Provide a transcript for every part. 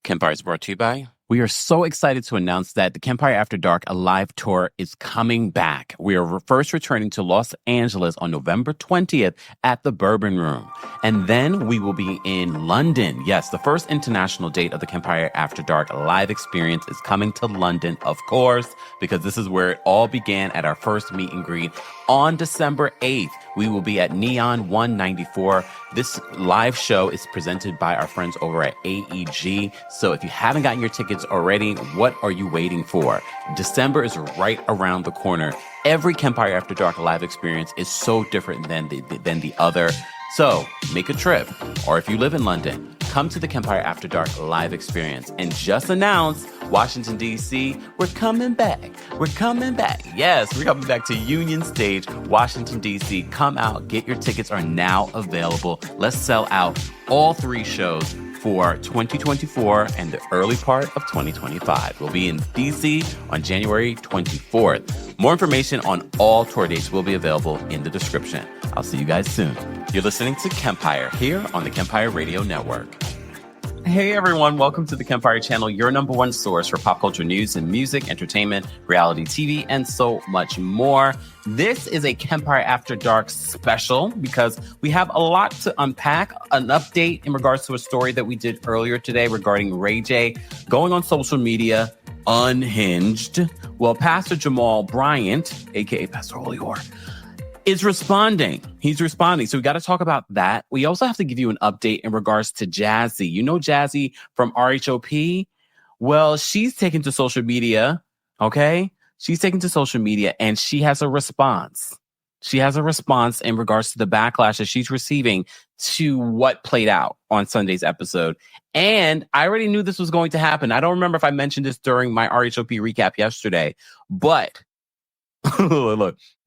Kempire is brought to you by. We are so excited to announce that the Kempire After Dark, a live tour, is coming back. We are first returning to Los Angeles on November 20th at the Bourbon Room. And then we will be in London. Yes, the first international date of the Kempire After Dark live experience is coming to London, of course, because this is where it all began at our first meet and greet. On December 8th, we will be at Neon 194. This live show is presented by our friends over at AEG. So if you haven't gotten your tickets already, what are you waiting for? December is right around the corner. Every Kempire After Dark live experience is so different than the other. So make a trip, or if you live in London, come to the Kempire After Dark live experience. And just announce, Washington, D.C., we're coming back. We're coming back. Yes, we're coming back to Union Stage, Washington, D.C. Come out. Get your tickets are now available. Let's sell out all 3 shows for 2024 and the early part of 2025. We'll be in D.C. on January 24th. More information on all tour dates will be available in the description. I'll see you guys soon. You're listening to Kempire here on the Kempire Radio Network. Hey everyone, welcome to the Kempire channel, your number one source for pop culture news and music, entertainment, reality TV, and so much more. This is a Kempire After Dark special because we have a lot to unpack, an update in regards to a story that we did earlier today regarding Ray J going on social media unhinged. Well, Pastor Jamal Bryant, aka Pastor Holy Whore, is responding. He's responding. So we got to talk about that. We also have to give you an update in regards to Jazzy. You know Jazzy from RHOP? Well, she's taken to social media, okay? She's taken to social media and she has a response. She has a response in regards to the backlash that she's receiving to what played out on Sunday's episode. And I already knew this was going to happen. I don't remember if I mentioned this during my RHOP recap yesterday, but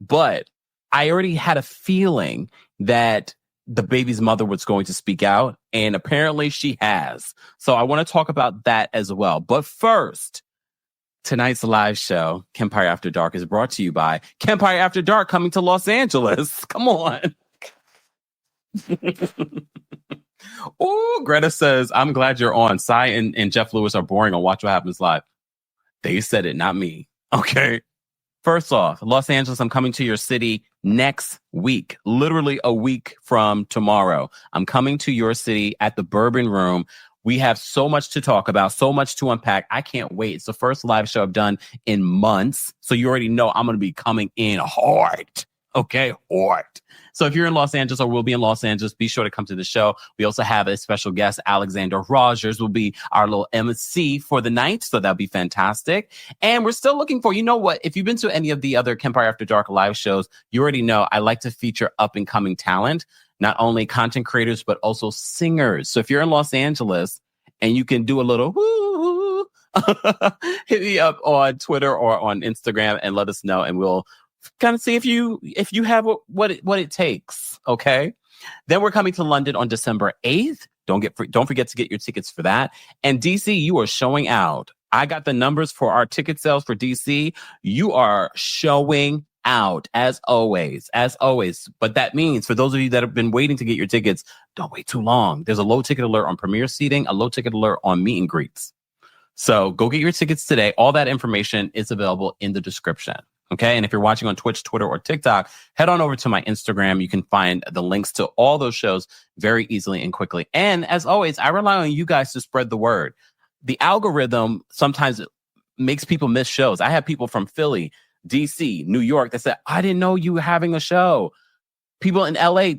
but I already had a feeling that the baby's mother was going to speak out, and apparently she has. So I want to talk about that as well. But first, tonight's live show, Kempire After Dark, is brought to you by Kempire After Dark coming to Los Angeles. Come on. Oh, Greta says, I'm glad you're on. Sai and Jeff Lewis are boring on Watch What Happens Live. They said it, not me. Okay. First off, Los Angeles, I'm coming to your city next week, literally a week from tomorrow. I'm coming to your city at the Bourbon Room. We have so much to talk about, so much to unpack. I can't wait. It's the first live show I've done in months. So you already know I'm going to be coming in hard. Okay, hard. So if you're in Los Angeles or will be in Los Angeles, be sure to come to the show. We also have a special guest, Alexander Rogers, will be our little MC for the night. So that'll be fantastic. And we're still looking for, you know what, if you've been to any of the other Kempire After Dark live shows, you already know I like to feature up and coming talent, not only content creators, but also singers. So if you're in Los Angeles and you can do a little woo, hit me up on Twitter or on Instagram and let us know, and we'll kind of see if you have what it takes. Okay. Then we're coming to London on December 8th. Don't forget to get your tickets for that. And DC, you are showing out. I got the numbers for our ticket sales for DC. You are showing out as always. But that means for those of you that have been waiting to get your tickets, don't wait too long. There's a low ticket alert on premier seating, a low ticket alert on meet and greets. So go get your tickets today. All that information is available in the description. Okay. And if you're watching on Twitch, Twitter, or TikTok, head on over to my Instagram. You can find the links to all those shows very easily and quickly. And as always, I rely on you guys to spread the word. The algorithm sometimes makes people miss shows. I have people from Philly, DC, New York that said, I didn't know you were having a show. People in LA,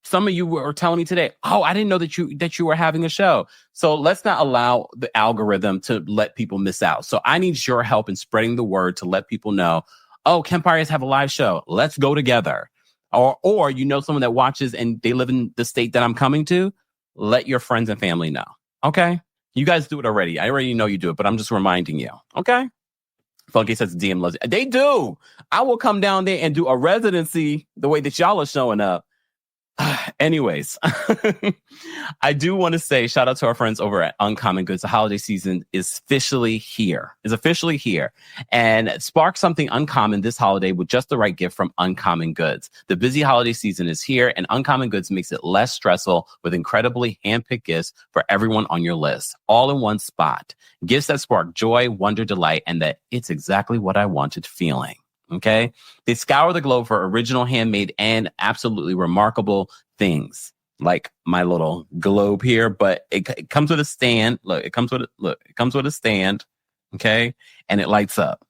some of you were telling me today, oh, I didn't know that you were having a show. So let's not allow the algorithm to let people miss out. So I need your help in spreading the word to let people know, oh, Kempires have a live show. Let's go together. Or you know someone that watches and they live in the state that I'm coming to. Let your friends and family know. Okay? You guys do it already. I already know you do it, but I'm just reminding you. Okay? Funky says DM loves it. They do. I will come down there and do a residency the way that y'all are showing up. Anyways, I do want to say shout out to our friends over at Uncommon Goods. The holiday season is officially here. And spark something uncommon this holiday with just the right gift from Uncommon Goods. The busy holiday season is here, and Uncommon Goods makes it less stressful with incredibly handpicked gifts for everyone on your list, all in one spot. Gifts that spark joy, wonder, delight, and that it's exactly what I wanted feeling. Okay. They scour the globe for original, handmade, and absolutely remarkable things like my little globe here, but it comes with a stand. It comes with a stand. Okay. And it lights up.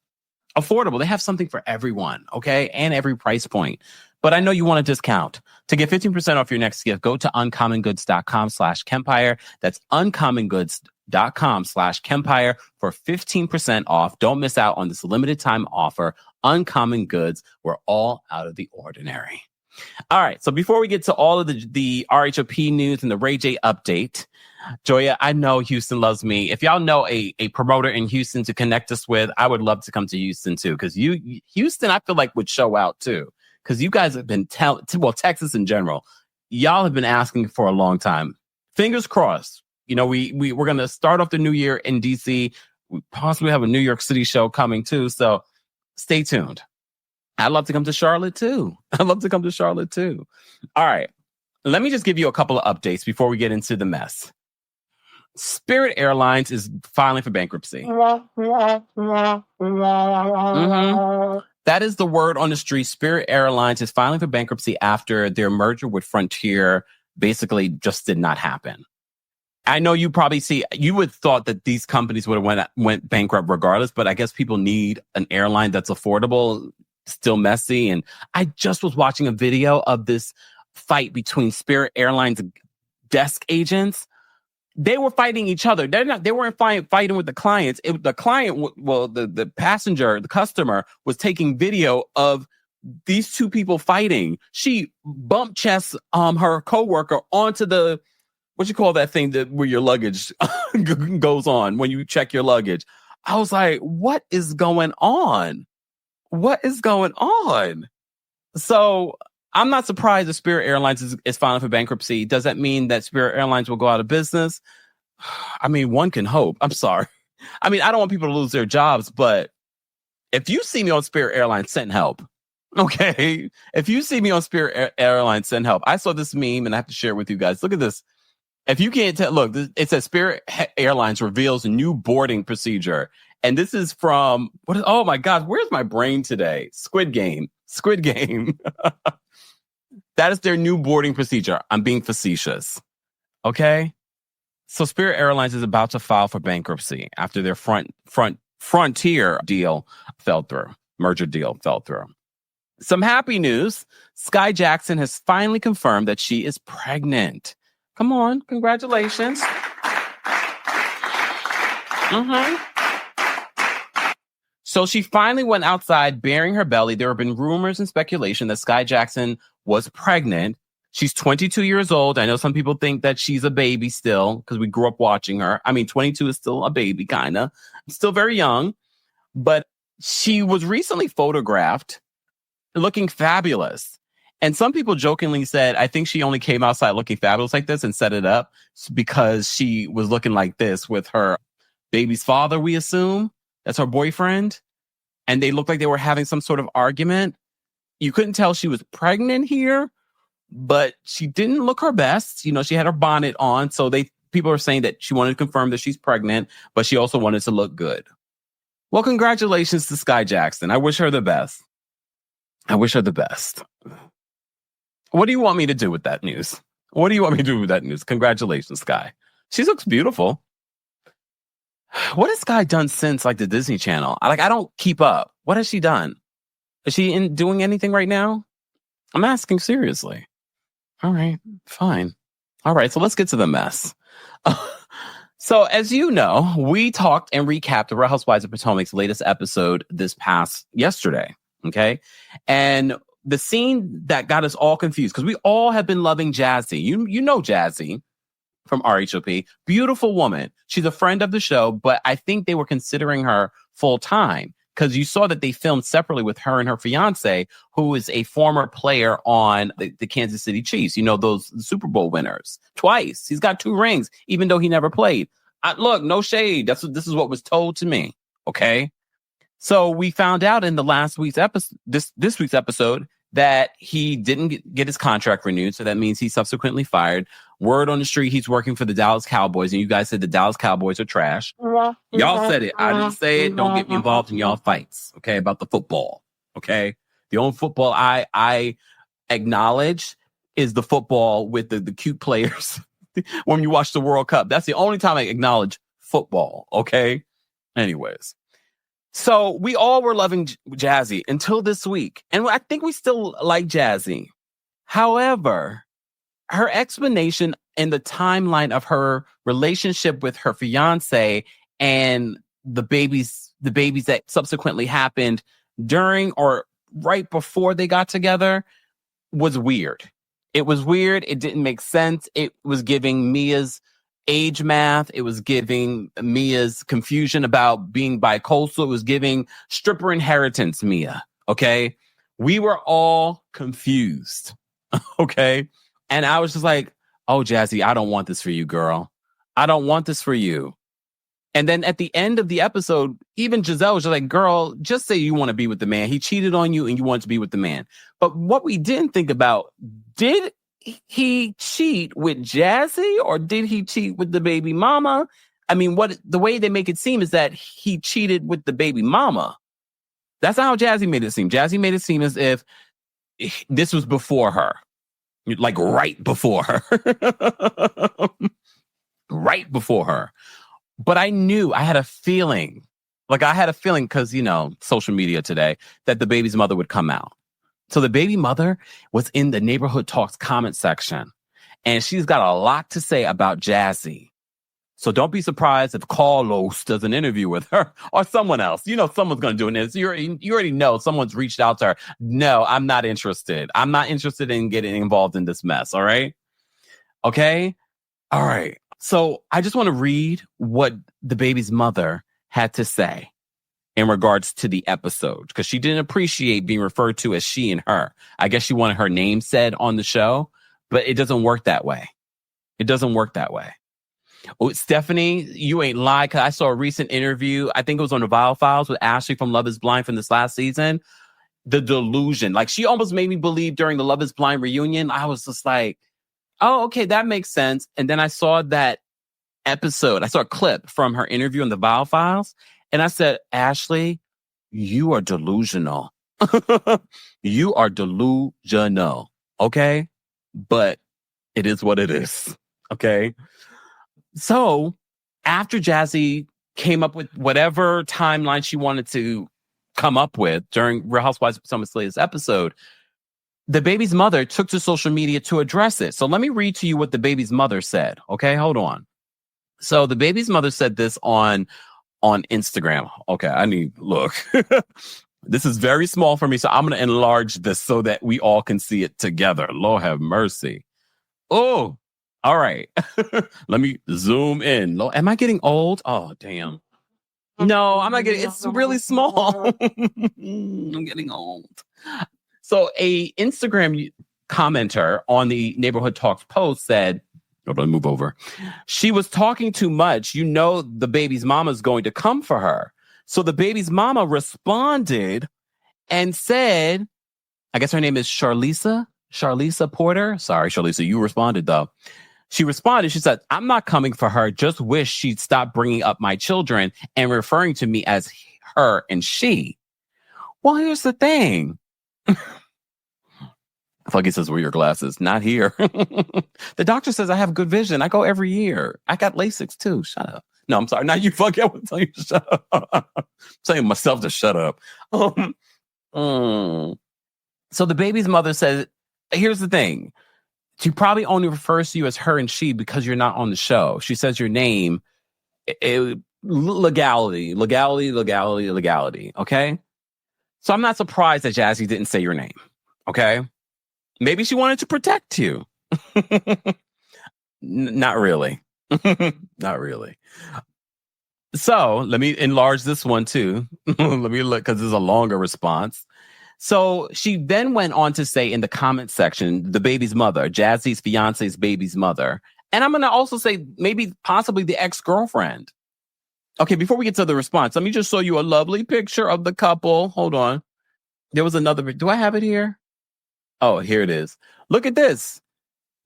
Affordable. They have something for everyone. Okay. And every price point. But I know you want a discount. To get 15% off your next gift, go to uncommongoods.com/Kempire. That's uncommongoods.com/Kempire for 15% off. Don't miss out on this limited time offer. Uncommon Goods. We're all out of the ordinary. All right. So before we get to all of the RHOP news and the Ray J update, Joya, I know Houston loves me. If y'all know a promoter in Houston to connect us with, I would love to come to Houston too. Because Houston, I feel like would show out too. Because you guys have been Texas in general, y'all have been asking for a long time. Fingers crossed. You know, we're going to start off the new year in DC. We possibly have a New York City show coming too. So stay tuned. I'd love to come to Charlotte too. All right. Let me just give you a couple of updates before we get into the mess. Spirit Airlines is filing for bankruptcy. Mm-hmm. That is the word on the street. Spirit Airlines is filing for bankruptcy after their merger with Frontier basically just did not happen. I know you probably you would thought that these companies would have went bankrupt regardless, but I guess people need an airline that's affordable, still messy. And I just was watching a video of this fight between Spirit Airlines desk agents. They were fighting each other. They weren't fighting with the clients. The passenger, the customer was taking video of these two people fighting. She bumped chests her coworker onto the, what you call that thing where your luggage goes on when you check your luggage. I was like, what is going on? So I'm not surprised that Spirit Airlines is filing for bankruptcy. Does that mean that Spirit Airlines will go out of business? I mean, one can hope. I'm sorry. I mean, I don't want people to lose their jobs, but if you see me on Spirit Airlines, send help. Okay? If you see me on Spirit Airlines, send help. I saw this meme and I have to share it with you guys. Look at this. If you can't tell, look, it says Spirit Airlines reveals a new boarding procedure. And this is from, oh my God, where's my brain today? Squid Game. That is their new boarding procedure. I'm being facetious. Okay? So Spirit Airlines is about to file for bankruptcy after their Frontier deal fell through. Merger deal fell through. Some happy news. Skai Jackson has finally confirmed that she is pregnant. Come on. Congratulations. Mm-hmm. So she finally went outside bearing her belly. There have been rumors and speculation that Skai Jackson was pregnant. She's 22 years old. I know some people think that she's a baby still because we grew up watching her. I mean, 22 is still a baby, kind of. Still very young. But she was recently photographed looking fabulous. And some people jokingly said, I think she only came outside looking fabulous like this and set it up because she was looking like this with her baby's father, we assume. That's her boyfriend. And they looked like they were having some sort of argument. You couldn't tell she was pregnant here, but she didn't look her best. You know, she had her bonnet on. So people are saying that she wanted to confirm that she's pregnant, but she also wanted to look good. Well, congratulations to Skai Jackson. I wish her the best. What do you want me to do with that news? Congratulations, Skai. She looks beautiful. What has Skai done since like the Disney Channel? I don't keep up. What has she done? Is she doing anything right now? I'm asking seriously. All right, fine. All right, so let's get to the mess. So as you know, we talked and recapped the Real Housewives of Potomac's latest episode this past yesterday. Okay. And the scene that got us all confused, because we all have been loving Jazzy. You know Jazzy from RHOP. Beautiful woman. She's a friend of the show, but I think they were considering her full time because you saw that they filmed separately with her and her fiance, who is a former player on the Kansas City Chiefs. You know, those Super Bowl winners twice. He's got 2 rings, even though he never played. Look, no shade. This is what was told to me. Okay. So we found out in the last week's episode, this week's episode, that he didn't get his contract renewed. So that means he's subsequently fired. Word on the street, he's working for the Dallas Cowboys. And you guys said the Dallas Cowboys are trash. Y'all said it. I didn't say it. Don't get me involved in y'all fights. Okay. About the football. Okay. The only football I acknowledge is the football with the cute players when you watch the World Cup. That's the only time I acknowledge football. Okay. Anyways. So we all were loving Jazzy until this week. And I think we still like Jazzy. However, her explanation and the timeline of her relationship with her fiance and the babies that subsequently happened during or right before they got together was weird. It was weird. It didn't make sense. It was giving Mia's age math. It was giving Mia's confusion about being bicoastal. It was giving stripper inheritance Mia. Okay. We were all confused. Okay. And I was just like, oh, Jazzy, I don't want this for you, girl. I don't want this for you. And then at the end of the episode, even Giselle was just like, girl, just say you want to be with the man. He cheated on you and you want to be with the man. But what we didn't think about, did he cheat with Jazzy or did he cheat with the baby mama? I mean, the way they make it seem is that he cheated with the baby mama. That's not how Jazzy made it seem. Jazzy made it seem as if this was before her, like right before her, right before her. But I had a feeling because, you know, social media today, that the baby's mother would come out. So the baby mother was in the Neighborhood Talks comment section, and she's got a lot to say about Jazzy. So don't be surprised if Carlos does an interview with her or someone else. You know, someone's going to do this. You already know someone's reached out to her. No, I'm not interested. I'm not interested in getting involved in this mess. All right. Okay. All right. So I just want to read what the baby's mother had to say in regards to the episode, because she didn't appreciate being referred to as she and her. I guess she wanted her name said on the show, but it doesn't work that way. It doesn't work that way. Oh, Stephanie, you ain't lie, because I saw a recent interview. I think it was on the Vile Files with Ashley from Love is Blind from this last season. The delusion. Like, she almost made me believe during the Love is Blind reunion. I was just like, oh, okay, that makes sense. And then I saw that episode. I saw a clip from her interview in the Vile Files. And I said, Ashley, you are delusional. You are delusional. Okay. But it is what it is. Okay. So after Jazzy came up with whatever timeline she wanted to come up with during Real Housewives of Summer Slay's episode, the baby's mother took to social media to address it. So let me read to you what the baby's mother said. Okay. Hold on. So the baby's mother said this on Instagram. Okay, look. This is very small for me, so I'm going to enlarge this so that we all can see it together. Lord have mercy. Oh, all right. Let me zoom in. Lord, am I getting old? Oh, damn. No, I'm not getting, it's really small. I'm getting old. So a Instagram commenter on the Neighborhood Talks post said, let me move over. She was talking too much. You know, the baby's mama's going to come for her. So the baby's mama responded and said, I guess her name is Charlisa Porter. Sorry, Charlisa, you responded though. She responded, she said, I'm not coming for her. Just wish she'd stop bringing up my children and referring to me as her and she. Well, here's the thing. Fuggy says, wear your glasses. Not here. The doctor says I have good vision. I go every year. I got LASIK too. Shut up. No, I'm sorry. Not you, Fuggy. I want to tell you to shut up. I'm telling myself to shut up. So the baby's mother says, here's the thing. She probably only refers to you as her and she because you're not on the show. She says your name. Legality. Okay? So I'm not surprised that Jazzy didn't say your name. Okay? Maybe she wanted to protect you. Not really. Not really. So let me enlarge this one too. Let me look because it's a longer response. So she then went on to say in the comment section, the baby's mother, Jazzy's fiance's baby's mother. And I'm going to also say maybe possibly the ex-girlfriend. Okay, before we get to the response, let me just show you a lovely picture of the couple. Hold on. There was another. Do I have it here? Oh, here it is. Look at this.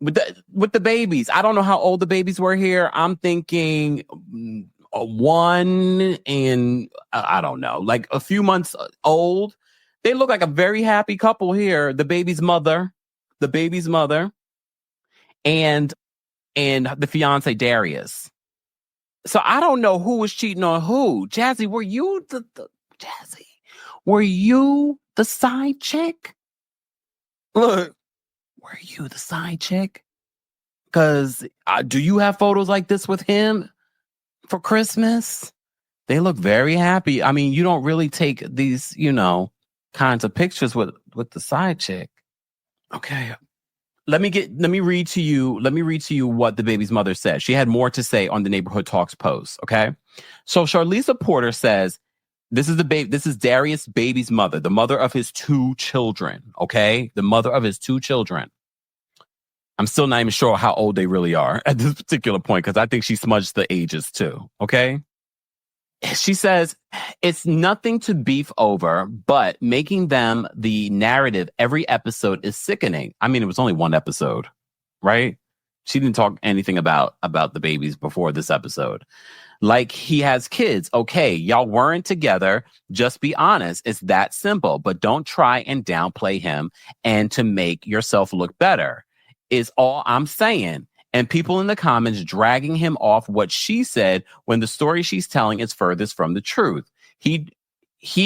With the babies. I don't know how old the babies were here. I'm thinking one and I don't know, like a few months old. They look like a very happy couple here. The baby's mother, and the fiance Darius. So I don't know who was cheating on who. Jazzy, were you Jazzy? Were you the side chick? Look, were you the side chick? Because do you have photos like this with him for Christmas? They look very happy. I mean, you don't really take these, kinds of pictures with the side chick. Okay. Let me read to you what the baby's mother said. She had more to say on the Neighborhood Talks post. Okay. So Charlisa Porter says, this is Darius' baby's mother, the mother of his 2 children. Okay. The mother of his 2 children. I'm still not even sure how old they really are at this particular point, because I think she smudged the ages too. Okay. She says, it's nothing to beef over, but making them the narrative every episode is sickening. I mean, it was only one episode, right? She didn't talk anything about the babies before this episode. Like, he has kids. Okay, y'all weren't together. Just be honest. It's that simple. But don't try and downplay him and to make yourself look better is all I'm saying. And people in the comments dragging him off what she said when the story she's telling is furthest from the truth. He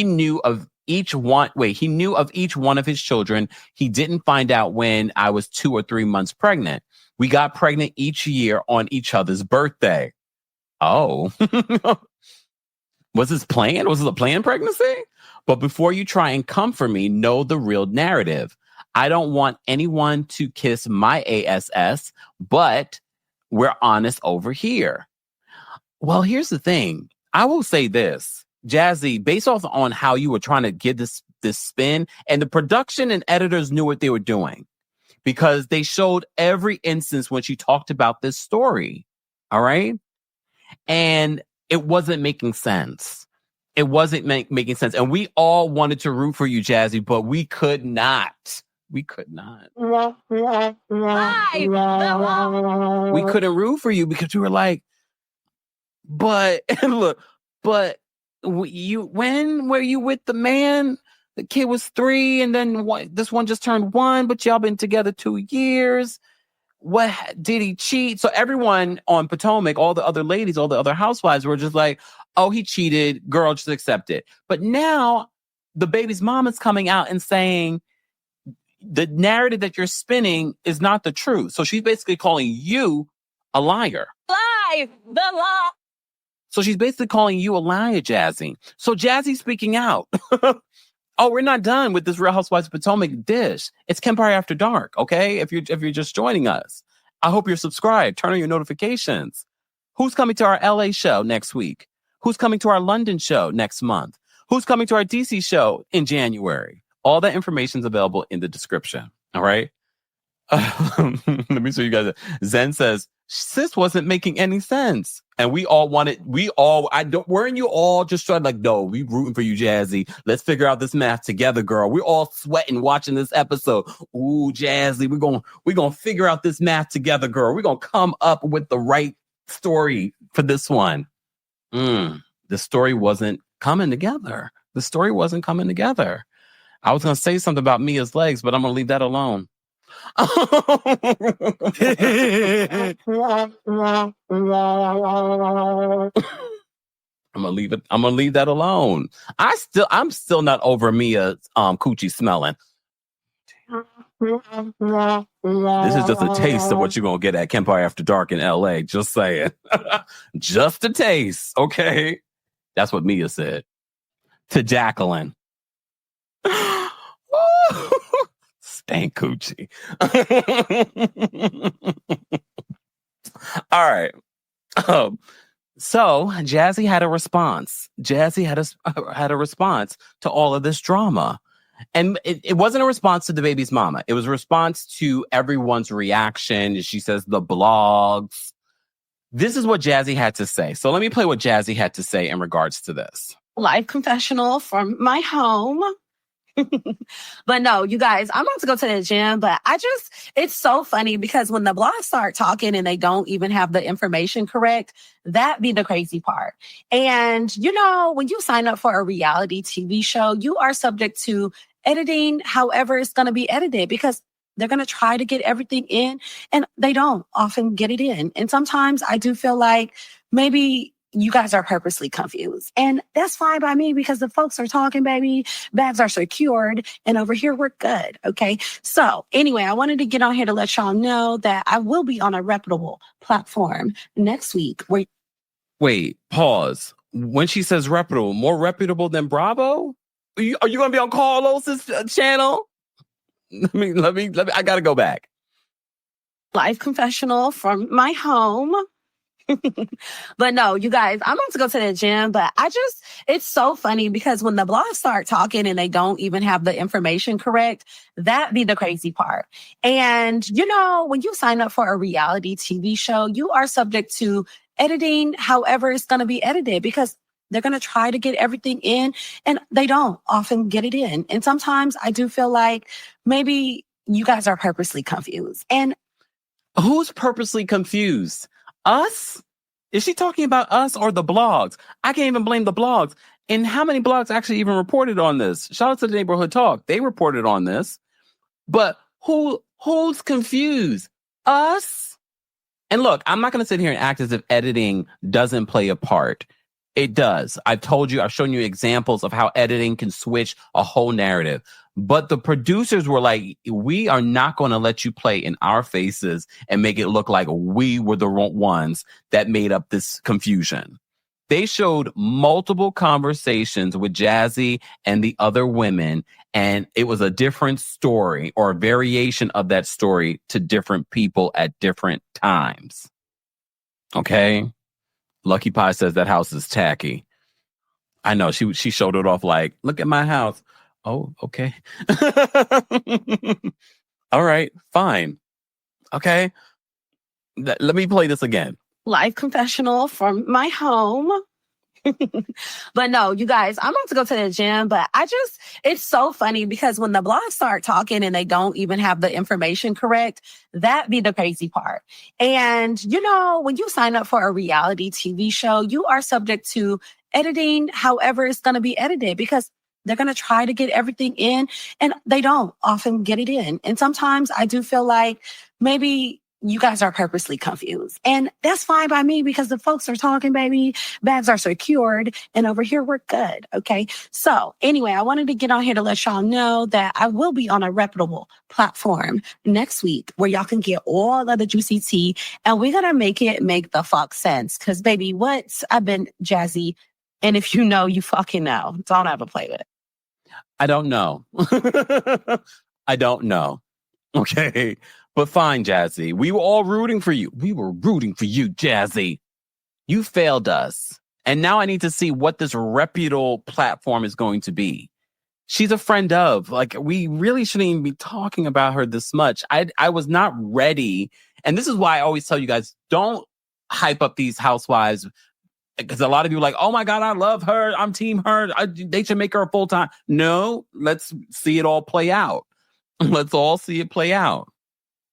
knew of each one. He knew of each one of his children. He didn't find out when I was 2 or 3 months pregnant. We got pregnant each year on each other's birthday. Oh, was this planned? Was it a planned pregnancy? But before you try and comfort me, know the real narrative. I don't want anyone to kiss my ass, but we're honest over here. Well, here's the thing. I will say this, Jazzy, based off on how you were trying to get this spin, and the production and editors knew what they were doing because they showed every instance when she talked about this story. All right. And it wasn't making sense. It wasn't making sense. And we all wanted to root for you, Jazzy, but we could not. We could not. We couldn't root for you because we were like, but look, but when were you with the man? The kid was 3 and then this one just turned 1, but y'all been together 2 years. What did he cheat? So everyone on Potomac, all the other ladies, all the other housewives were just like, oh, he cheated. Girl, just accept it. But now the baby's mom is coming out and saying, the narrative that you're spinning is not the truth. So she's basically calling you a liar. Lie! The law! So she's basically calling you a liar, Jazzy. So Jazzy's speaking out. Oh, we're not done with this Real Housewives of Potomac dish. It's Kempire After Dark, okay? If you're just joining us. I hope you're subscribed. Turn on your notifications. Who's coming to our LA show next week? Who's coming to our London show next month? Who's coming to our DC show in January? All that information is available in the description. All right. Let me show you guys. Zen says, sis wasn't making any sense. And weren't you all just trying like, no, we rooting for you, Jazzy. Let's figure out this math together, girl. We're all sweating watching this episode. Ooh, Jazzy, we're going to figure out this math together, girl. We're going to come up with the right story for this one. The story wasn't coming together. I was going to say something about Mia's legs, but I'm going to leave that alone. I'm gonna leave that alone. I'm still not over Mia's coochie smelling. This is just a taste of what you're gonna get at Kempire After Dark in LA. Just saying. Just a taste, okay? That's what Mia said to Jacqueline. Stank coochie. All right. So Jazzy had a response. Jazzy had a response to all of this drama. And it wasn't a response to the baby's mama. It was a response to everyone's reaction. She says the blogs. This is what Jazzy had to say. So let me play what Jazzy had to say in regards to this. Live confessional from my home. But no, you guys, I'm about to go to the gym, but it's so funny because when the blogs start talking and they don't even have the information correct, that be the crazy part. And, when you sign up for a reality TV show, you are subject to editing however it's going to be edited because they're going to try to get everything in and they don't often get it in. And sometimes I do feel like maybe you guys are purposely confused. And that's fine by me because the folks are talking, baby. Bags are secured. And over here, we're good. Okay. So anyway, I wanted to get on here to let y'all know that I will be on a reputable platform next week. Wait, pause. When she says reputable, more reputable than Bravo? Are you going to be on Carlos's channel? Let me, I got to go back. Live confessional from my home. But no, you guys, I'm about to go to the gym, but it's so funny because when the blogs start talking and they don't even have the information correct, that be the crazy part. And, when you sign up for a reality TV show, you are subject to editing however it's going to be edited because they're going to try to get everything in and they don't often get it in. And sometimes I do feel like maybe you guys are purposely confused. And who's purposely confused? Us? Is she talking about us or the blogs? I can't even blame the blogs. And how many blogs actually even reported on this? Shout out to the Neighborhood Talk. They reported on this. But who's confused? Us? And look, I'm not going to sit here and act as if editing doesn't play a part. It does. I've shown you examples of how editing can switch a whole narrative. But the producers were like, we are not going to let you play in our faces and make it look like we were the wrong ones that made up this confusion. They showed multiple conversations with Jazzy and the other women, and it was a different story or a variation of that story to different people at different times. Okay? Lucky Pie says that house is tacky. I know, she showed it off like, look at my house. Oh, okay. All right, fine. Okay. Let me play this again. Live confessional from my home. But no, you guys, I'm about to go to the gym, but it's so funny because when the blogs start talking and they don't even have the information correct, that be the crazy part. And, when you sign up for a reality TV show, you are subject to editing however it's going to be edited because they're going to try to get everything in and they don't often get it in. And sometimes I do feel like maybe you guys are purposely confused. And that's fine by me because the folks are talking, baby. Bags are secured. And over here, we're good. Okay. So anyway, I wanted to get on here to let y'all know that I will be on a reputable platform next week where y'all can get all of the juicy tea. And we're going to make the fuck sense. Because, baby, I've been Jazzy. And if you know, you fucking know. Don't ever play with it. I don't know. I don't know. Okay. But fine, Jazzy. We were all rooting for you. We were rooting for you, Jazzy. You failed us. And now I need to see what this reputable platform is going to be. She's a friend of. We really shouldn't even be talking about her this much. I was not ready. And this is why I always tell you guys, don't hype up these housewives. Because a lot of you are like, oh my God, I love her. I'm team her. They should make her a full-time. No, let's see it all play out. Let's all see it play out.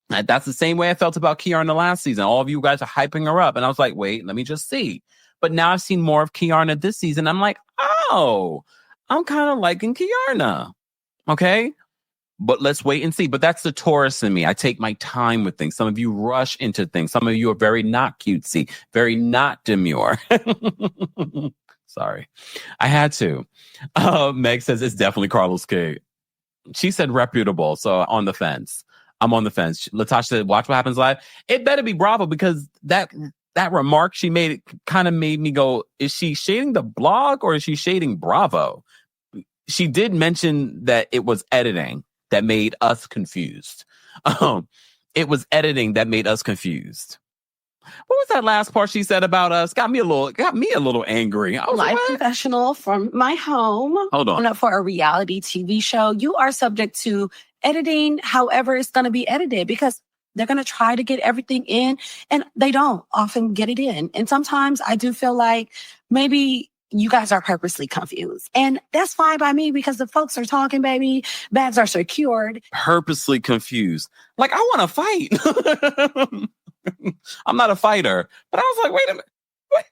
That's the same way I felt about Kiarna last season. All of you guys are hyping her up. And I was like, wait, let me just see. But now I've seen more of Kiarna this season. I'm like, oh, I'm kind of liking Kiarna. Okay. But let's wait and see. But that's the Taurus in me. I take my time with things. Some of you rush into things. Some of you are very not cutesy, very not demure. Sorry. I had to. Meg says it's definitely Carlos K. She said reputable. So on the fence. I'm on the fence. Latasha said, watch what happens live. It better be Bravo because that remark she made kind of made me go, is she shading the blog or is she shading Bravo? She did mention that it was editing that made us confused. It was editing that made us confused. What was that last part she said about us? Got me a little angry. I was Live like, professional from my home. Hold on. Up for a reality TV show. You are subject to editing, however it's going to be edited, because they're going to try to get everything in and they don't often get it in. And sometimes I do feel like maybe you guys are purposely confused. And that's fine by me because the folks are talking, baby. Bags are secured. Purposely confused. Like, I want to fight. I'm not a fighter. But I was like, wait a minute. Wait.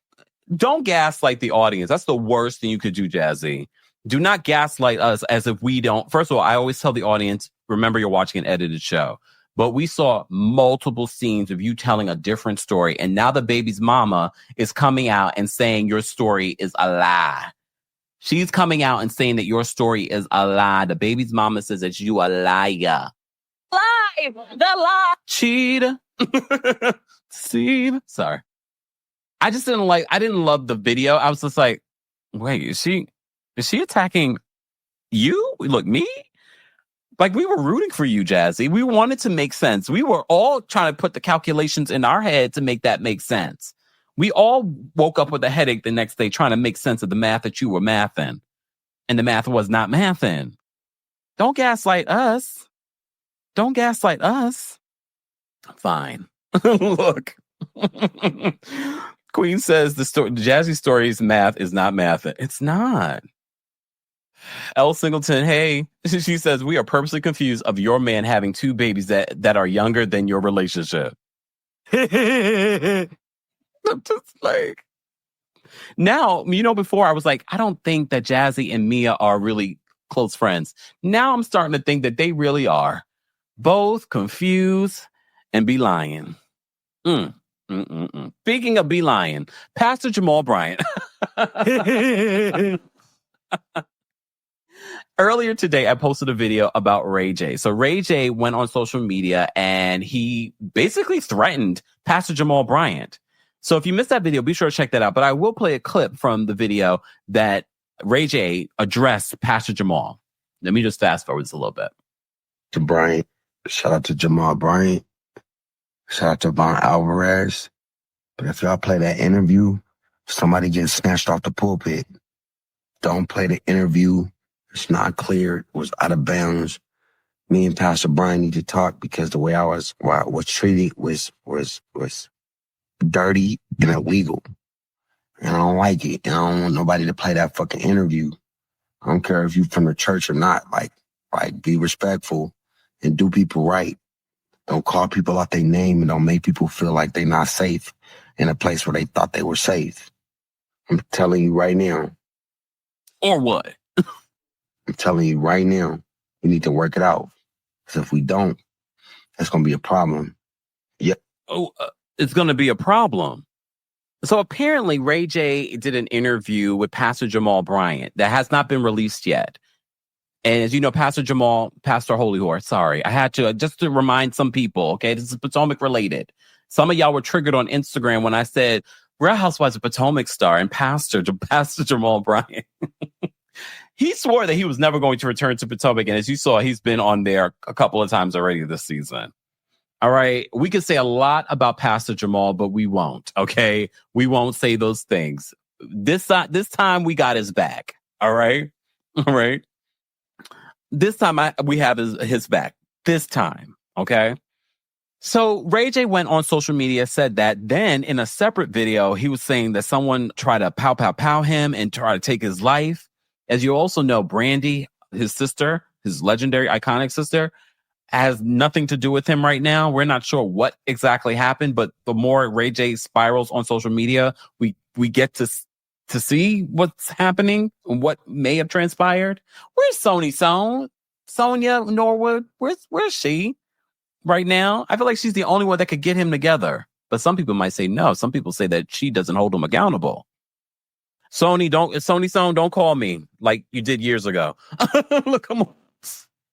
Don't gaslight the audience. That's the worst thing you could do, Jazzy. Do not gaslight us as if we don't. First of all, I always tell the audience, remember you're watching an edited show. But we saw multiple scenes of you telling a different story. And now the baby's mama is coming out and saying your story is a lie. She's coming out and saying that your story is a lie. The baby's mama says that you a liar. Lie! The lie! Cheat. Seed. Sorry. I didn't love the video. I was just like, wait, is she attacking you? Look, me? Like, we were rooting for you, Jazzy. We wanted to make sense. We were all trying to put the calculations in our head to make that make sense. We all woke up with a headache the next day trying to make sense of the math that you were mathing. And the math was not mathing. Don't gaslight us. Don't gaslight us. Fine. Look. Queen says the Jazzy story's math is not math. It's not. L. Singleton, hey, she says, we are purposely confused of your man having two babies that are younger than your relationship. I'm just like, now, before I was like, I don't think that Jazzy and Mia are really close friends. Now I'm starting to think that they really are. Both confused and be lying. Speaking of be lying, Pastor Jamal Bryant. Earlier today, I posted a video about Ray J. So Ray J went on social media and he basically threatened Pastor Jamal Bryant. So if you missed that video, be sure to check that out. But I will play a clip from the video that Ray J addressed Pastor Jamal. Let me just fast forward this a little bit. To Bryant, shout out to Jamal Bryant, shout out to Von Alvarez. But if y'all play that interview, somebody gets snatched off the pulpit. Don't play the interview. It's not clear. It was out of bounds. Me and Pastor Brian need to talk because the way I was treated was dirty and illegal. And I don't like it. And I don't want nobody to play that fucking interview. I don't care if you from the church or not. Like be respectful and do people right. Don't call people out their name and don't make people feel like they're not safe in a place where they thought they were safe. I'm telling you right now. Or what? I'm telling you right now, we need to work it out. Because if we don't, that's going to be a problem. Yeah. It's going to be a problem. So apparently Ray J did an interview with Pastor Jamal Bryant that has not been released yet. And as you know, Pastor Holy Horse, sorry. I had to, just to remind some people, okay, this is Potomac related. Some of y'all were triggered on Instagram when I said, Real Housewives of Potomac star and Pastor Jamal Bryant. He swore that he was never going to return to Potomac. And as you saw, he's been on there a couple of times already this season. All right. We could say a lot about Pastor Jamal, but we won't. Okay. We won't say those things. This time we got his back. All right. All right. This time we have his back. This time. Okay. So Ray J went on social media, said that. Then in a separate video, he was saying that someone tried to pow him and try to take his life. As you also know, Brandy, his sister, his legendary, iconic sister, has nothing to do with him right now. We're not sure what exactly happened, but the more Ray J spirals on social media, we get to see what's happening and what may have transpired. Where's Sonia Norwood? Where's she right now? I feel like she's the only one that could get him together. But some people might say no. Some people say that she doesn't hold him accountable. Sony, don't call me like you did years ago. Look, come on.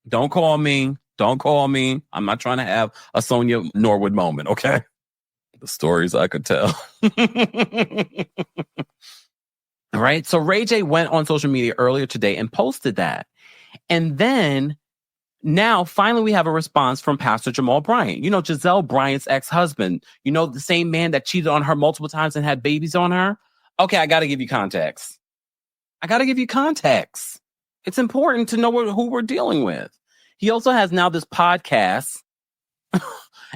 Don't call me. Don't call me. I'm not trying to have a Sonia Norwood moment, okay? The stories I could tell. All right. So Ray J went on social media earlier today and posted that. And then Now, finally, we have a response from Pastor Jamal Bryant. You know, Giselle Bryant's ex-husband. You know, the same man that cheated on her multiple times and had babies on her. Okay, I got to give you context. It's important to know who we're dealing with. He also has now this podcast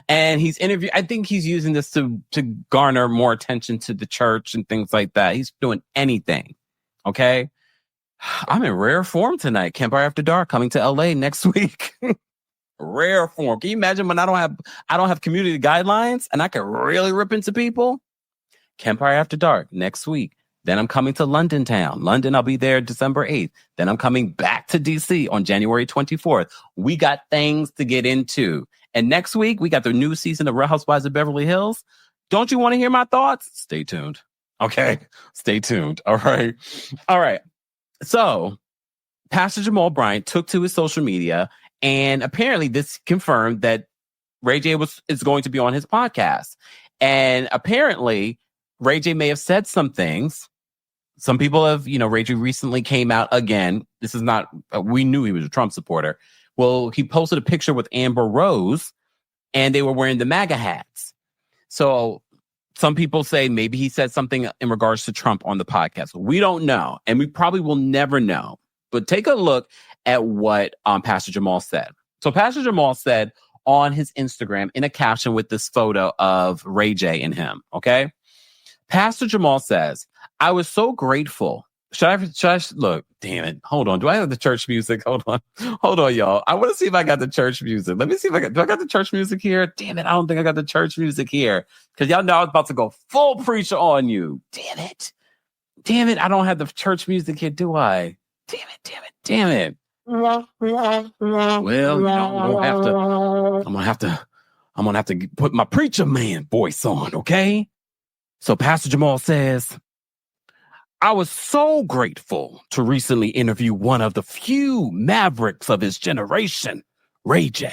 and he's interviewed. I think he's using this to garner more attention to the church and things like that. He's doing anything. Okay. I'm in rare form tonight. Kempire After Dark coming to LA next week. Rare form. Can you imagine when I don't have community guidelines and I can really rip into people? Kempire After Dark next week. Then I'm coming to London town. London, I'll be there December 8th. Then I'm coming back to DC on January 24th. We got things to get into. And next week, we got the new season of Real Housewives of Beverly Hills. Don't you want to hear my thoughts? Stay tuned. Okay? Stay tuned. All right. So, Pastor Jamal Bryant took to his social media, and apparently this confirmed that Ray J is going to be on his podcast. And apparently, Ray J may have said some things. Some people have, Ray J recently came out again. This is not, we knew he was a Trump supporter. Well, he posted a picture with Amber Rose, and they were wearing the MAGA hats. So some people say maybe he said something in regards to Trump on the podcast. We don't know, and we probably will never know. But take a look at what Pastor Jamal said. So Pastor Jamal said on his Instagram in a caption with this photo of Ray J and him, okay? Pastor Jamal says, I was so grateful. Should I look, damn it. Hold on. Do I have the church music? Hold on, y'all. I want to see if I got the church music. Let me see if do I got the church music here? Damn it. I don't think I got the church music here. Because y'all know I was about to go full preacher on you. Damn it. I don't have the church music here, do I? Damn it. Well, I'm gonna have to put my preacher man voice on, okay? So Pastor Jamal says, I was so grateful to recently interview one of the few mavericks of his generation, Ray J,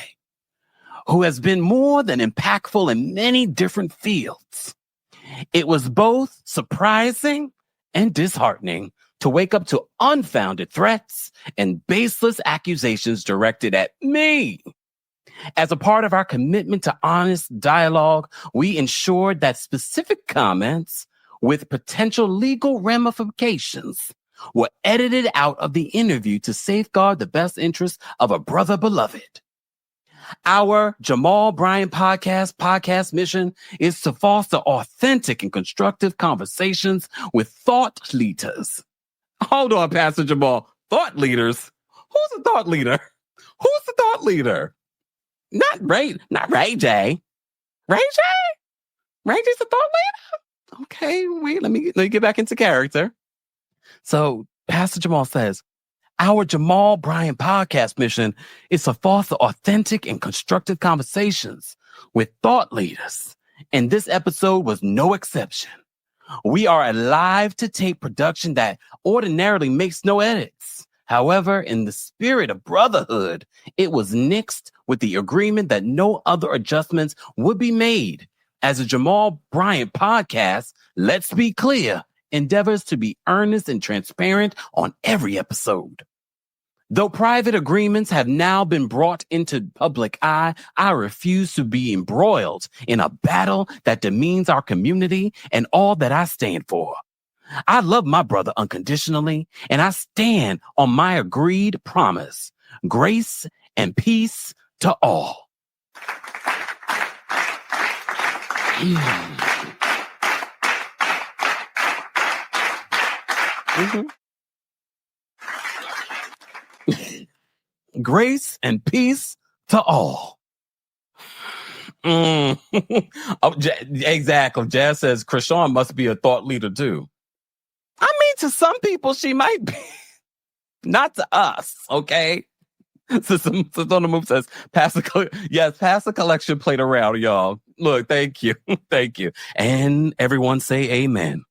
who has been more than impactful in many different fields. It was both surprising and disheartening to wake up to unfounded threats and baseless accusations directed at me. As a part of our commitment to honest dialogue, we ensured that specific comments with potential legal ramifications were edited out of the interview to safeguard the best interests of a brother beloved. Our Jamal Bryant podcast mission is to foster authentic and constructive conversations with thought leaders. Hold on, Pastor Jamal. Thought leaders? Who's a thought leader? Who's the thought leader? Not Ray J. Ray J? Ray J's a thought leader? Okay, wait, let me get back into character. So Pastor Jamal says, our Jamal Bryant podcast mission is to foster authentic and constructive conversations with thought leaders. And this episode was no exception. We are a live to tape production that ordinarily makes no edits. However, in the spirit of brotherhood, it was nixed with the agreement that no other adjustments would be made. As a Jamal Bryant podcast, let's be clear, endeavors to be earnest and transparent on every episode. Though private agreements have now been brought into public eye, I refuse to be embroiled in a battle that demeans our community and all that I stand for. I love my brother unconditionally, and I stand on my agreed promise. Grace and peace to all. Grace and peace to all. Oh, exactly. Jazz says Krishan must be a thought leader too. I mean, to some people, she might be. Not to us, okay? Sister on the Move says, pass the collection plate around, y'all. Look, thank you. Thank you. And everyone say amen.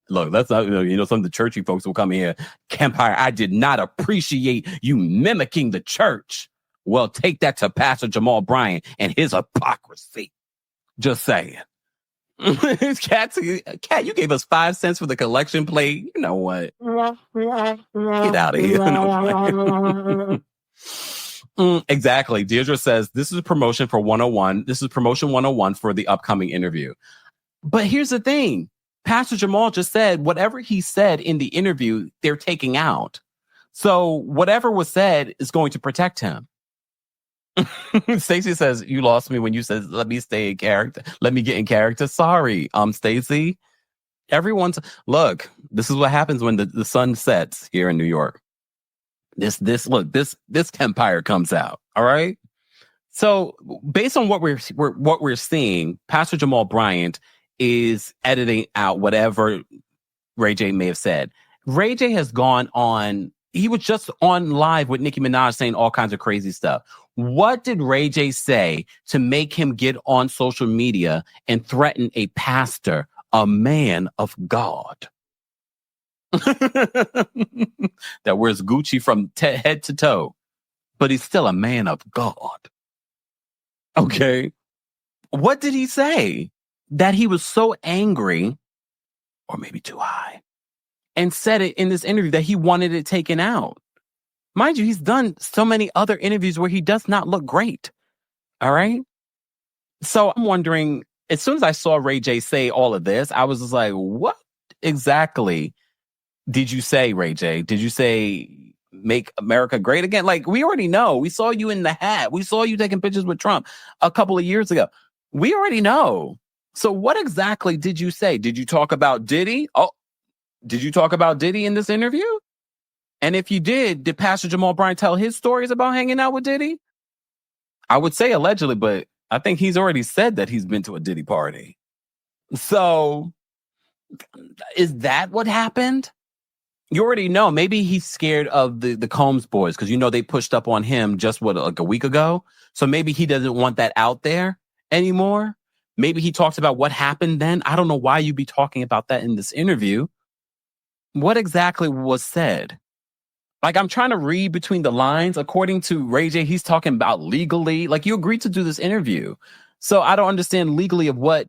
Look, that's not, some of the churchy folks will come here. Kempire, I did not appreciate you mimicking the church. Well, take that to Pastor Jamal Bryant and his hypocrisy. Just saying. Cat, you gave us 5 cents for the collection plate. You know what? Get out of here. Exactly. Deirdre says, this is a promotion for 101. This is promotion 101 for the upcoming interview. But here's the thing. Pastor Jamal just said whatever he said in the interview, they're taking out. So whatever was said is going to protect him. Stacey says, you lost me when you said, let me stay in character. Let me get in character. Sorry, Stacey. Look, this is what happens when the sun sets here in New York. This Kempire comes out. All right. So based on what we're seeing, Pastor Jamal Bryant is editing out whatever Ray J may have said. Ray J has gone on. He was just on live with Nicki Minaj saying all kinds of crazy stuff. What did Ray J say to make him get on social media and threaten a pastor, a man of God? That wears Gucci from head to toe, but he's still a man of God. Okay. What did he say? That he was so angry, or maybe too high, and said it in this interview that he wanted it taken out. Mind you, he's done so many other interviews where he does not look great. All right. So I'm wondering, as soon as I saw Ray J say all of this, I was just like, what exactly did you say, Ray J? Did you say make America great again? Like, we already know. We saw you in the hat. We saw you taking pictures with Trump a couple of years ago. We already know. So what exactly did you say? Did you talk about Diddy? Oh, did you talk about Diddy in this interview? And if you did Pastor Jamal Bryant tell his stories about hanging out with Diddy? I would say allegedly, but I think he's already said that he's been to a Diddy party. So is that what happened? You already know. Maybe he's scared of the Combs boys because, they pushed up on him just like a week ago. So maybe he doesn't want that out there anymore. Maybe he talks about what happened then. I don't know why you'd be talking about that in this interview. What exactly was said? Like, I'm trying to read between the lines. According to Ray J, he's talking about legally. Like, you agreed to do this interview. So I don't understand legally of what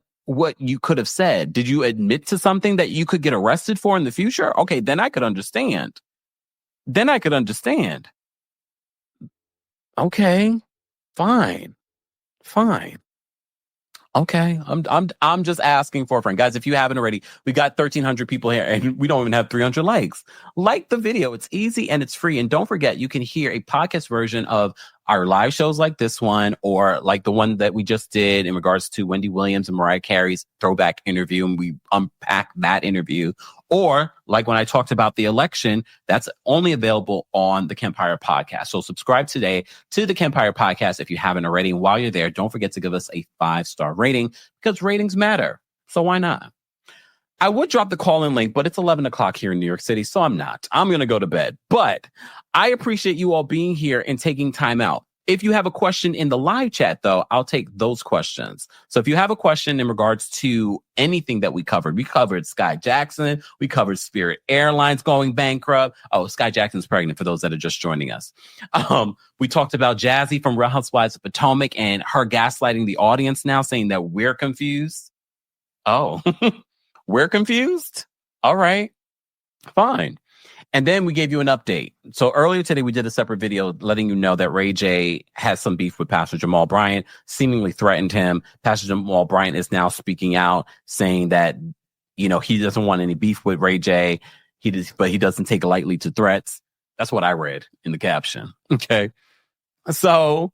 you could have said. Did you admit to something that you could get arrested for in the future? Okay, then I could understand. Okay, fine. Okay, I'm just asking for a friend. Guys, if you haven't already, we got 1,300 people here and we don't even have 300 likes. Like the video. It's easy and it's free. And don't forget, you can hear a podcast version of our live shows like this one, or like the one that we just did in regards to Wendy Williams and Mariah Carey's throwback interview, and we unpack that interview. Or like when I talked about the election, that's only available on the Kempire podcast. So subscribe today to the Kempire podcast if you haven't already. And while you're there, don't forget to give us a 5-star rating, because ratings matter. So why not? I would drop the call-in link, but it's 11 o'clock here in New York City, so I'm not. I'm going to go to bed. But I appreciate you all being here and taking time out. If you have a question in the live chat, though, I'll take those questions. So if you have a question in regards to anything that we covered Skai Jackson. We covered Spirit Airlines going bankrupt. Oh, Skai Jackson's pregnant, for those that are just joining us. We talked about Jazzy from Real Housewives of Potomac and her gaslighting the audience now, saying that we're confused. Oh, we're confused? All right, fine. And then we gave you an update. So earlier today, we did a separate video letting you know that Ray J has some beef with Pastor Jamal Bryant, seemingly threatened him. Pastor Jamal Bryant is now speaking out, saying that, he doesn't want any beef with Ray J. But he doesn't take lightly to threats. That's what I read in the caption. Okay. So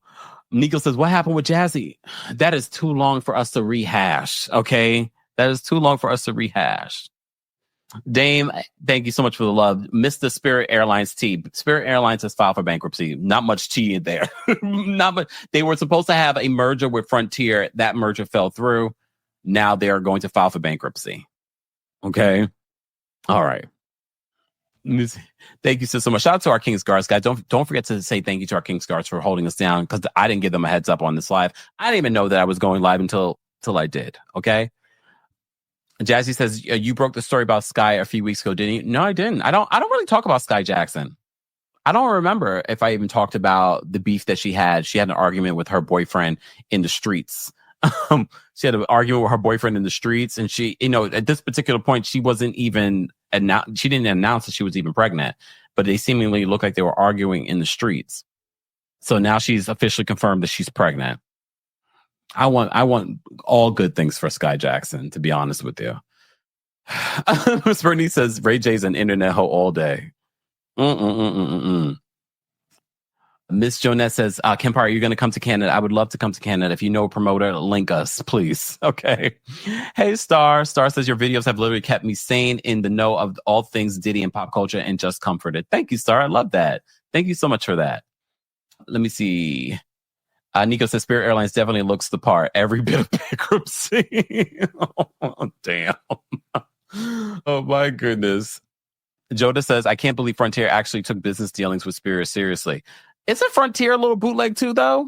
Nico says, what happened with Jazzy? That is too long for us to rehash. Okay. That is too long for us to rehash. Dame, thank you so much for the love. Mr. Spirit Airlines tea. Spirit Airlines has filed for bankruptcy. Not much tea in there. Not much. They were supposed to have a merger with Frontier. That merger fell through. Now they are going to file for bankruptcy. Okay. All right. Thank you so much. Shout out to our King's Guards, guys. Don't forget to say thank you to our King's Guards for holding us down, because I didn't give them a heads up on this live. I didn't even know that I was going live until I did. Okay. Jazzy says, you broke the story about Skai a few weeks ago, didn't you? No, I didn't. I don't really talk about Skai Jackson. I don't remember if I even talked about the beef that she had. She had an argument with her boyfriend in the streets. She had an argument with her boyfriend in the streets, and she, at this particular point, she wasn't even she didn't announce that she was even pregnant, but they seemingly looked like they were arguing in the streets. So now she's officially confirmed that she's pregnant. I want all good things for Skai Jackson, to be honest with you. Miss Bernice says Ray J's an internet hoe all day. Miss Jonette says, Kempire, you're going to come to Canada. I would love to come to Canada. If you know a promoter, link us, please. Okay. Hey, Star. Star says, your videos have literally kept me sane, in the know of all things Diddy and pop culture, and just comforted. Thank you, Star. I love that. Thank you so much for that. Let me see. Nico says, Spirit Airlines definitely looks the part. Every bit of bankruptcy. Oh, damn. Oh, my goodness. Joda says, I can't believe Frontier actually took business dealings with Spirit seriously. Isn't Frontier a little bootleg too, though?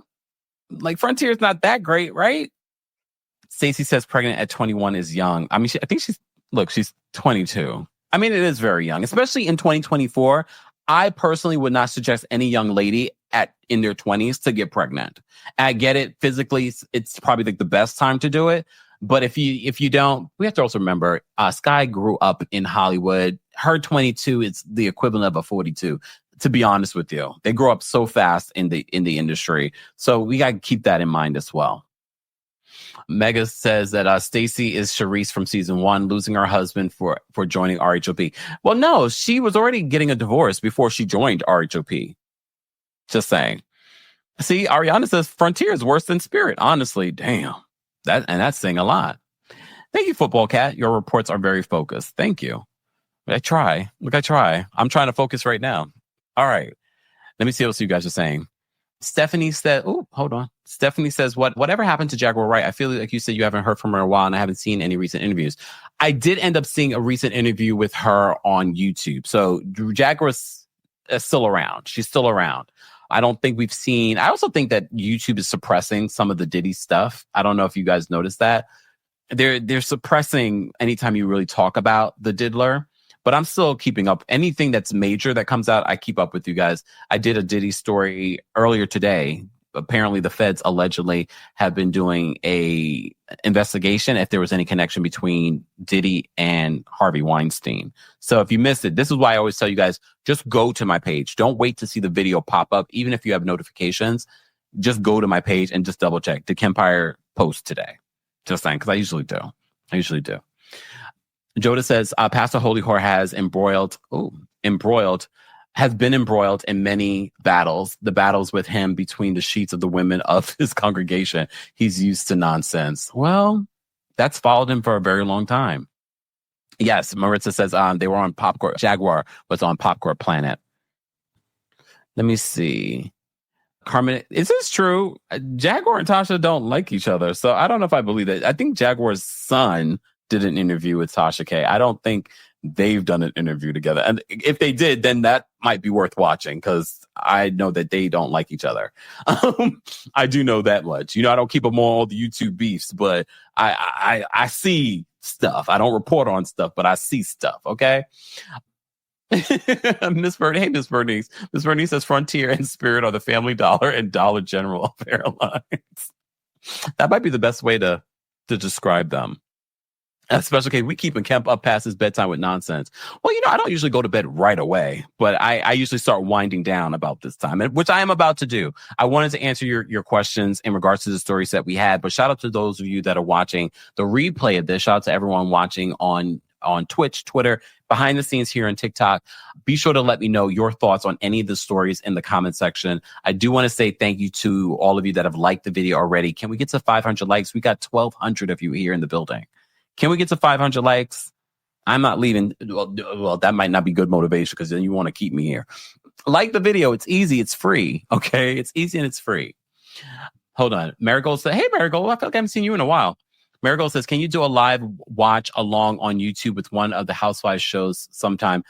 Like, Frontier's not that great, right? Stacey says pregnant at 21 is young. I mean, I think she's 22. I mean, it is very young, especially in 2024. I personally would not suggest any young lady in their 20s to get pregnant. I get it. Physically, it's probably like the best time to do it. But if you don't, we have to also remember, Skai grew up in Hollywood. Her 22 is the equivalent of a 42. To be honest with you, they grow up so fast in the industry. So we got to keep that in mind as well. Mega says that Stacey is Charisse from season 1, losing her husband for joining RHOP. Well, no, she was already getting a divorce before she joined RHOP. Just saying. See, Ariana says Frontier is worse than Spirit. Honestly, damn. That's saying a lot. Thank you, Football Cat. Your reports are very focused. Thank you. I try. Look, I try. I'm trying to focus right now. All right. Let me see what else you guys are saying. Stephanie said, oh, hold on. Stephanie says, whatever happened to Jaguar Wright? I feel like you said you haven't heard from her in a while, and I haven't seen any recent interviews. I did end up seeing a recent interview with her on YouTube. So Jaguar's still around. She's still around. I don't think we've seen... I also think that YouTube is suppressing some of the Diddy stuff. I don't know if you guys noticed that. They're suppressing anytime you really talk about the Diddler. But I'm still keeping up. Anything that's major that comes out, I keep up with you guys. I did a Diddy story earlier today. Apparently, the feds allegedly have been doing a investigation if there was any connection between Diddy and Harvey Weinstein. So if you missed it, this is why I always tell you guys, just go to my page. Don't wait to see the video pop up. Even if you have notifications, just go to my page and just double check. Did Kempire post today? Just saying, because I usually do. Joda says, Pastor Holy Whore has been embroiled in many battles. The battles with him between the sheets of the women of his congregation. He's used to nonsense. Well, that's followed him for a very long time. Yes, Maritza says they were on Popcorn. Jaguar was on Popcorn Planet. Let me see. Carmen, is this true? Jaguar and Tasha don't like each other. So I don't know if I believe that. I think Jaguar's son did an interview with Tasha K. I don't think they've done an interview together. And if they did, then that might be worth watching, because I know that they don't like each other. I do know that much. I don't keep them on all the YouTube beefs, but I see stuff. I don't report on stuff, but I see stuff. Okay. Miss Bernice. Hey, Miss Bernice. Miss Bernice says Frontier and Spirit are the Family Dollar and Dollar General of airlines. That might be the best way to describe them. Especially, okay, we keeping Kemp up past his bedtime with nonsense. Well, I don't usually go to bed right away, but I usually start winding down about this time, which I am about to do. I wanted to answer your questions in regards to the stories that we had, but shout out to those of you that are watching the replay of this. Shout out to everyone watching on Twitch, Twitter, behind the scenes here on TikTok. Be sure to let me know your thoughts on any of the stories in the comment section. I do want to say thank you to all of you that have liked the video already. Can we get to 500 likes? We got 1,200 of you here in the building. Can we get to 500 likes? I'm not leaving. Well, that might not be good motivation, because then you want to keep me here. Like the video. It's easy. It's free. Okay. It's easy and it's free. Hold on. Marigold said, hey, Marigold, I feel like I haven't seen you in a while. Marigold says, can you do a live watch along on YouTube with one of the Housewives shows sometime?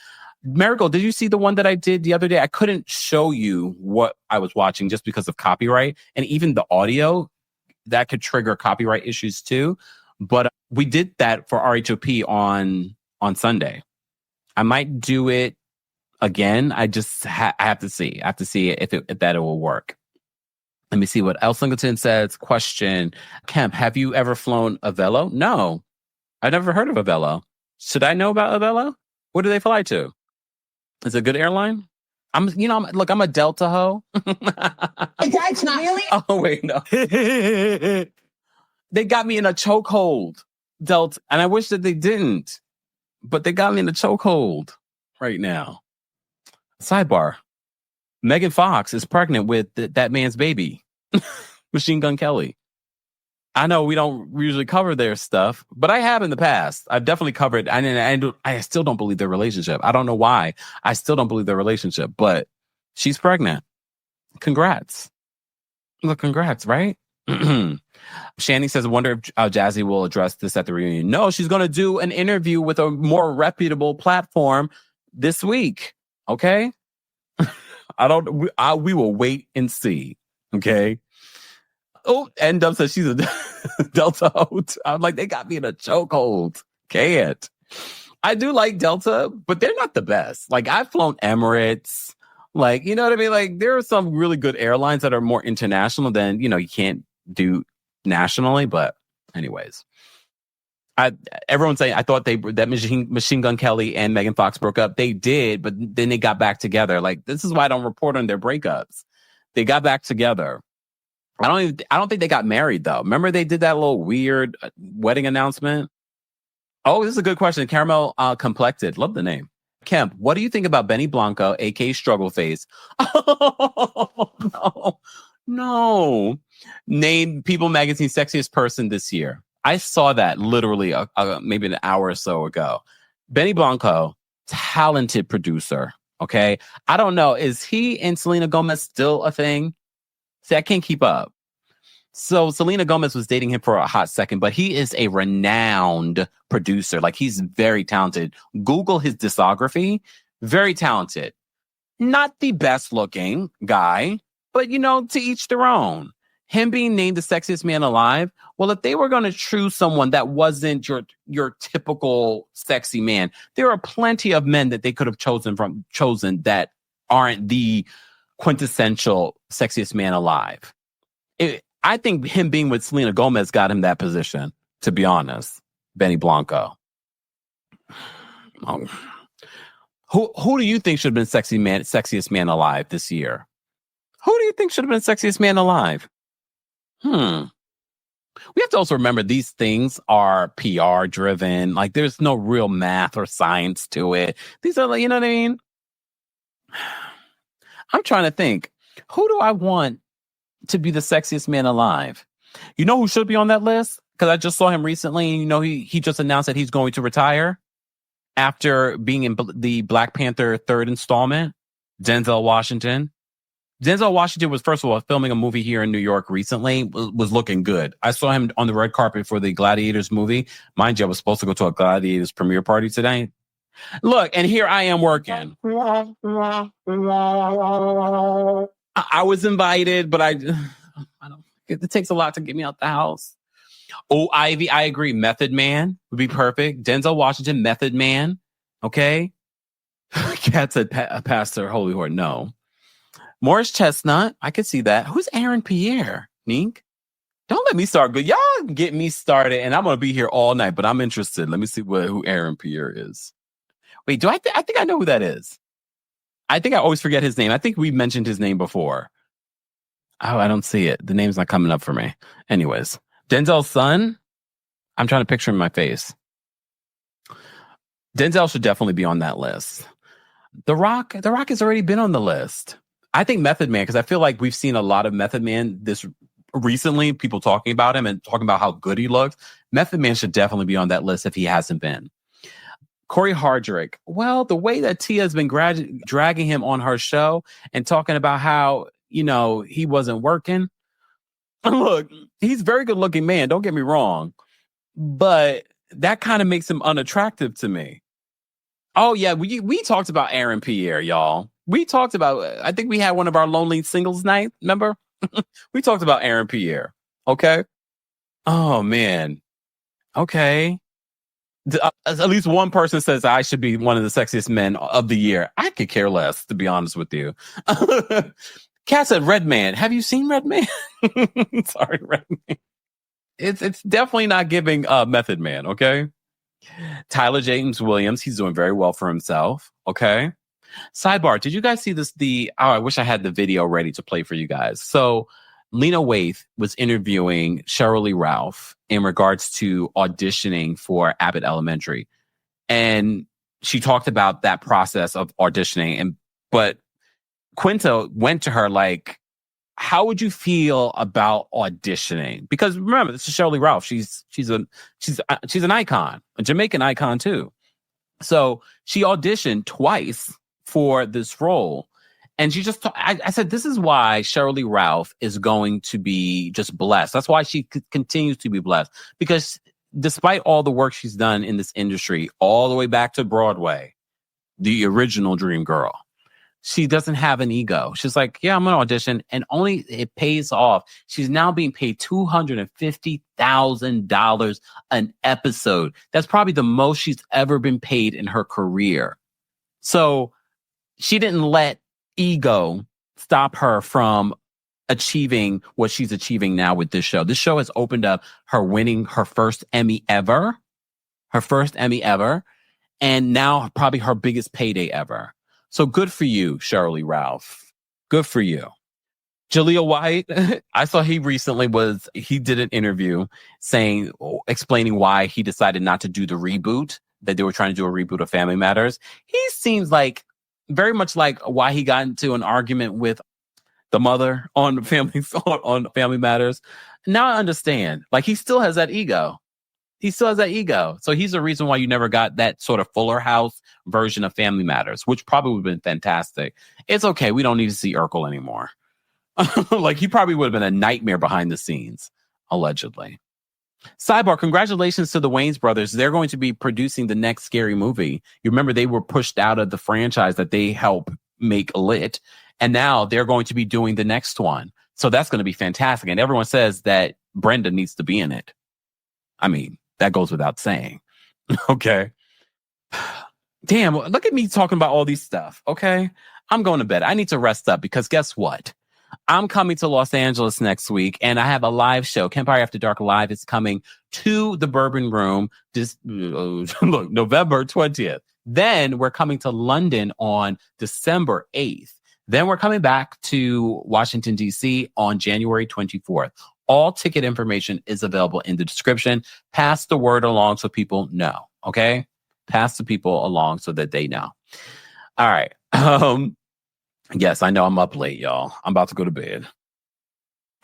Marigold, did you see the one that I did the other day? I couldn't show you what I was watching just because of copyright, and even the audio that could trigger copyright issues too. But we did that for RHOP on Sunday. I might do it again. I just I have to see. I have to see if that will work. Let me see what else Singleton says. Question: Kemp, have you ever flown a Velo? No, I've never heard of a Velo. Should I know about a Velo? Where do they fly to? Is it a good airline? I'm a Delta hoe. That's not really. Oh, wait, no. They got me in a chokehold, Delta. And I wish that they didn't. But they got me in a chokehold right now. Sidebar. Megan Fox is pregnant with that man's baby. Machine Gun Kelly. I know we don't usually cover their stuff, but I have in the past. I've definitely covered, and I still don't believe their relationship. I don't know why. I still don't believe their relationship, but she's pregnant. Congrats. Look, congrats, right? Shanny says, I wonder if Jazzy will address this at the reunion. No, she's going to do an interview with a more reputable platform this week. Okay? We will wait and see. Okay? Oh, and Dub says she's a Delta host. I'm like, they got me in a chokehold. Can't. I do like Delta, but they're not the best. Like, I've flown Emirates. Like, you know what I mean? Like, there are some really good airlines that are more international than, you can't do nationally. But anyways, everyone's saying, I thought that Machine Gun Kelly and Megan Fox broke up. They did, but then they got back together. Like, this is why I don't report on their breakups. They got back together. I don't think they got married though. Remember they did that little weird wedding announcement? Oh, this is a good question. Caramel Complected. Love the name. Kemp, what do you think about Benny Blanco, aka Struggle Face? Oh, no. Named People Magazine sexiest person this year. I saw that literally maybe an hour or so ago. Benny Blanco, talented producer. Okay. I don't know. Is he and Selena Gomez still a thing? See, I can't keep up. So Selena Gomez was dating him for a hot second, but he is a renowned producer. Like, he's very talented. Google his discography. Very talented. Not the best looking guy, but to each their own. Him being named the sexiest man alive. Well, if they were going to choose someone that wasn't your typical sexy man, there are plenty of men that they could have chosen that aren't the quintessential sexiest man alive. I think him being with Selena Gomez got him that position, to be honest. Benny Blanco. Oh. Who do you think should have been sexiest man alive this year? Who do you think should have been sexiest man alive? We have to also remember these things are PR driven. Like, there's no real math or science to it. These are, you know what I mean? I'm trying to think, who do I want to be the sexiest man alive? You know who should be on that list? Because I just saw him recently. He just announced that he's going to retire after being in the Black Panther third installment. Denzel Washington. Denzel Washington was, first of all, filming a movie here in New York recently. Was looking good. I saw him on the red carpet for the Gladiators movie. Mind you, I was supposed to go to a Gladiators premiere party today. Look, and here I am working. I was invited, but I don't. It takes a lot to get me out the house. Oh, Ivy, I agree. Method Man would be perfect. Denzel Washington, Method Man. Okay. Cat said Pastor Holy Whore. No. Morris Chestnut. I could see that. Who's Aaron Pierre? Nink? Don't let me start good. Y'all get me started, and I'm gonna be here all night. But I'm interested. Let me see who Aaron Pierre is. Wait, I think I know who that is. I think I always forget his name. I think we mentioned his name before. Oh, I don't see it. The name's not coming up for me. Anyways, Denzel's son. I'm trying to picture him in my face. Denzel should definitely be on that list. The Rock has already been on the list. I think Method Man, because I feel like we've seen a lot of Method Man this recently, people talking about him and talking about how good he looks. Method Man should definitely be on that list if he hasn't been. Corey Hardrick. Well, the way that Tia has been dragging him on her show and talking about how, he wasn't working. Look, he's a very good looking man. Don't get me wrong. But that kind of makes him unattractive to me. Oh, yeah. We talked about Aaron Pierre, y'all. We talked about, I think we had one of our lonely singles night. Remember? We talked about Aaron Pierre. Okay. Oh, man. Okay. At least one person says I should be one of the sexiest men of the year. I could care less, to be honest with you. Kat said Red Man. Have you seen Red Man? Sorry, Red Man. It's definitely not giving Method Man, okay? Tyler James Williams, he's doing very well for himself, okay? Sidebar, did you guys see this? I wish I had the video ready to play for you guys. So Lena Waithe was interviewing Cheryl Lee Ralph in regards to auditioning for Abbott Elementary. And she talked about that process of auditioning. But Quinta went to her like, how would you feel about auditioning? Because remember, this is Cheryl Lee Ralph. She's an icon, a Jamaican icon too. So she auditioned twice for this role. And she just, I said, this is why Cheryl Lee Ralph is going to be just blessed. That's why she continues to be blessed. Because despite all the work she's done in this industry, all the way back to Broadway, the original Dream Girl, she doesn't have an ego. She's like, yeah, I'm going to audition. And only it pays off. She's now being paid $250,000 an episode. That's probably the most she's ever been paid in her career. So she didn't let ego stop her from achieving what she's achieving now with this show. This show has opened up her winning her first Emmy ever. And now probably her biggest payday ever. So good for you, Cheryl Lee Ralph. Good for you. Jaleel White, I saw he did an interview explaining why he decided not to do the reboot, that they were trying to do a reboot of Family Matters. He seems like very much like why he got into an argument with the mother on Family Matters. Now I understand. Like, he still has that ego. So he's the reason why you never got that sort of Fuller House version of Family Matters, which probably would have been fantastic. It's okay. We don't need to see Urkel anymore. Like, he probably would have been a nightmare behind the scenes, allegedly. Sidebar, congratulations to the Wayans brothers. They're going to be producing the next Scary Movie. You remember they were pushed out of the franchise that they helped make lit, and now they're going to be doing the next one. So that's going to be fantastic. And everyone says that Brenda needs to be in it. I mean, that goes without saying. Okay. Damn, look at me talking about all these stuff. Okay. I'm going to bed. I need to rest up because guess what? I'm coming to Los Angeles next week and I have a live show. Kempire After Dark Live is coming to the Bourbon Room November 20th. Then we're coming to London on December 8th. Then we're coming back to Washington, D.C. on January 24th. All ticket information is available in the description. Pass the word along so people know, okay? Pass the people along so that they know. All right. Yes, I know I'm up late, y'all. I'm about to go to bed.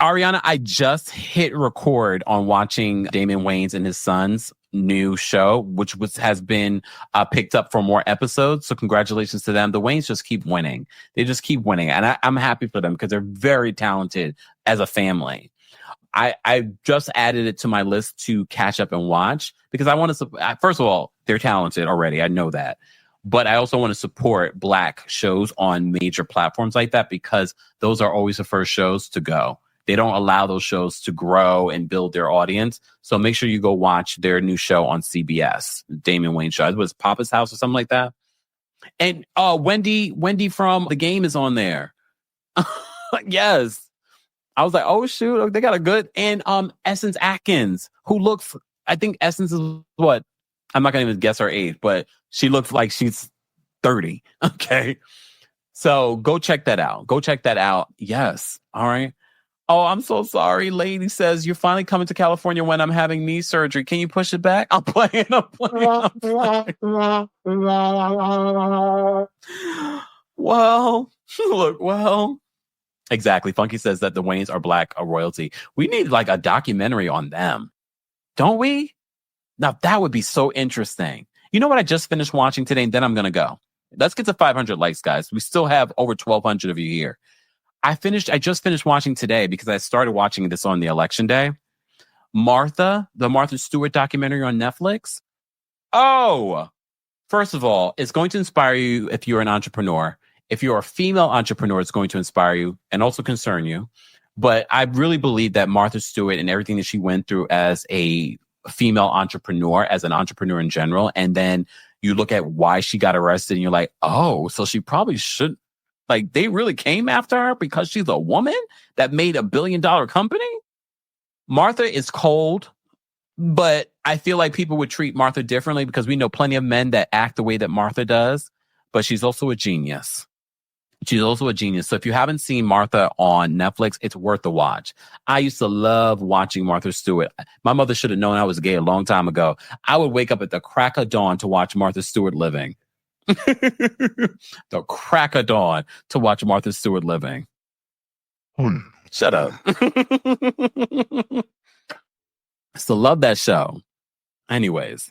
Ariana, I just hit record on watching Damon Wayans and his son's new show, which has been picked up for more episodes. So congratulations to them. The Wayans just keep winning. They just keep winning. And I'm happy for them because they're very talented as a family. I just added it to my list to catch up and watch because I want to, first of all, they're talented already. I know that. But I also want to support Black shows on major platforms like that because those are always the first shows to go. They don't allow those shows to grow and build their audience. So make sure you go watch their new show on CBS, Damon Wayans show. It was Papa's House or something like that. And Wendy from The Game is on there. Yes. I was like, oh shoot, they got a good, and Essence Atkins, who looks, I think Essence is what? I'm not gonna even guess her age, but she looks like she's 30. Okay. So go check that out. Yes. All right. Oh, I'm so sorry. Lady says you're finally coming to California when I'm having knee surgery. Can you push it back? I'm playing. Well, look. Exactly. Funky says that the Wayans are Black royalty. We need like a documentary on them. Don't we? Now that would be so interesting. You know what I just finished watching today, and then I'm going to go. Let's get to 500 likes, guys. We still have over 1,200 of you here. I just finished watching today because I started watching this on the election day. The Martha Stewart documentary on Netflix. Oh, first of all, it's going to inspire you if you're an entrepreneur. If you're a female entrepreneur, it's going to inspire you and also concern you. But I really believe that Martha Stewart and everything that she went through as a female entrepreneur, as an entrepreneur in general, and then you look at why she got arrested and you're like, oh, so she probably should, like, they really came after her because she's a woman that made $1 billion company? Martha is cold, but I feel like people would treat Martha differently because we know plenty of men that act the way that Martha does. but she's also a genius. She's also a genius. So if you haven't seen Martha on Netflix, it's worth a watch. I used to love watching Martha Stewart. My mother should have known I was gay a long time ago. I would wake up at the crack of dawn to watch Martha Stewart living. The crack of dawn to watch Martha Stewart living. Shut up. So love that show. Anyways,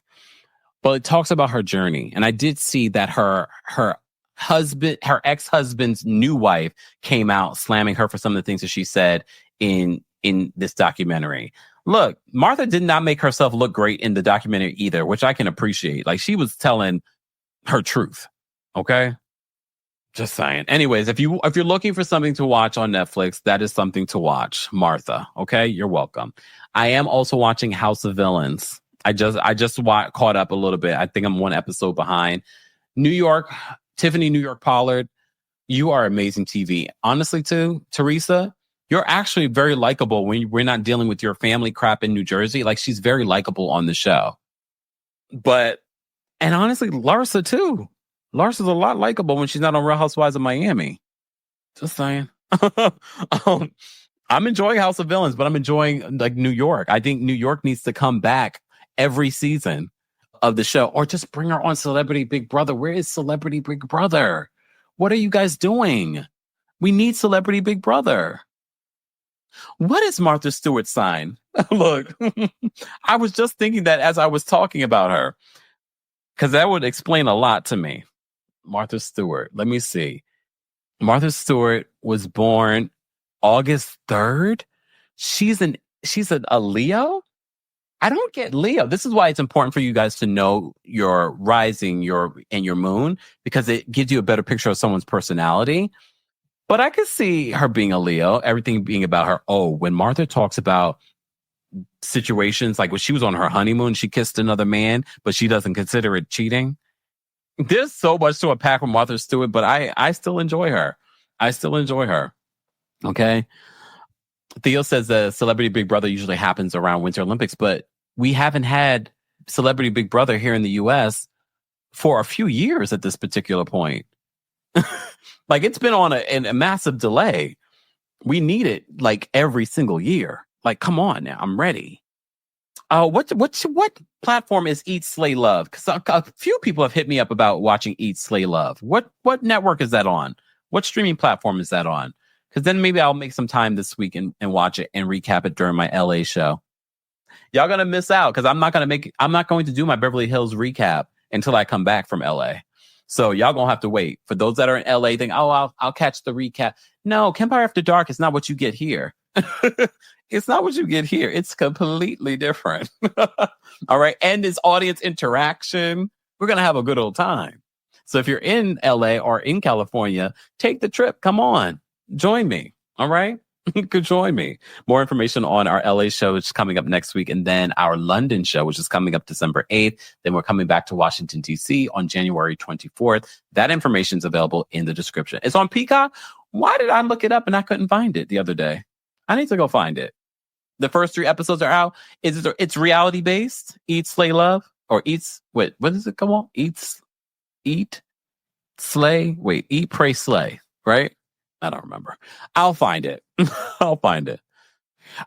but it talks about her journey. And I did see that her ex-husband's new wife came out slamming her for some of the things that she said in this documentary. Look, Martha did not make herself look great in the documentary either, which I can appreciate. Like, she was telling her truth. Okay? Just saying. Anyways, if you're looking for something to watch on Netflix, that is something to watch. Martha. Okay? You're welcome. I am also watching House of Villains. I just caught up a little bit. I think I'm one episode behind. Tiffany New York Pollard, you are amazing TV. Honestly, too, Teresa, you're actually very likable when we're not dealing with your family crap in New Jersey. Like, she's very likable on the show. And honestly, Larsa, too. Larsa's a lot likable when she's not on Real Housewives of Miami. Just saying. I'm enjoying House of Villains, but I'm enjoying like New York. I think New York needs to come back every season of the show, or just bring her on Celebrity Big Brother. Where is Celebrity Big Brother? What are you guys doing? We need Celebrity Big Brother. What is Martha Stewart's sign? Look, I was just thinking that as I was talking about her, because that would explain a lot to me. Martha Stewart. Let me see. Martha Stewart was born August 3rd. She's a Leo. I don't get Leo. This is why it's important for you guys to know your rising, your moon, because it gives you a better picture of someone's personality. But I could see her being a Leo, everything being about her. Oh, when Martha talks about situations like when she was on her honeymoon, she kissed another man, but she doesn't consider it cheating. There's so much to unpack with Martha Stewart, but I still enjoy her. Okay. Theo says the Celebrity Big Brother usually happens around Winter Olympics, but we haven't had Celebrity Big Brother here in the US for a few years at this particular point. Like, it's been on a massive delay. We need it like every single year. Like, come on now, I'm ready. What platform is Eat, Slay, Love? Because a few people have hit me up about watching Eat, Slay, Love. What network is that on? What streaming platform is that on? Because then maybe I'll make some time this week and watch it and recap it during my LA show. Y'all gonna miss out because I'm not going to do my Beverly Hills recap until I come back from LA. So y'all gonna have to wait. For those that are in LA, think, oh, I'll catch the recap. No, Kempire After Dark is not what you get here. It's not what you get here. It's completely different. All right. And it's audience interaction. We're going to have a good old time. So if you're in LA or in California, take the trip. Come on. Join me. All right. You could join me. More information on our LA show, which is coming up next week. And then our London show, which is coming up December 8th. Then we're coming back to Washington, D.C. on January 24th. That information is available in the description. It's on Peacock. Why did I look it up and I couldn't find it the other day? I need to go find it. The first 3 episodes are out. It's reality based. Eat, Slay, Love, or Eats. Wait, what does it come on? Eat, Slay. Wait, Eat, Pray, Slay. Right? I don't remember. I'll find it. I'll find it.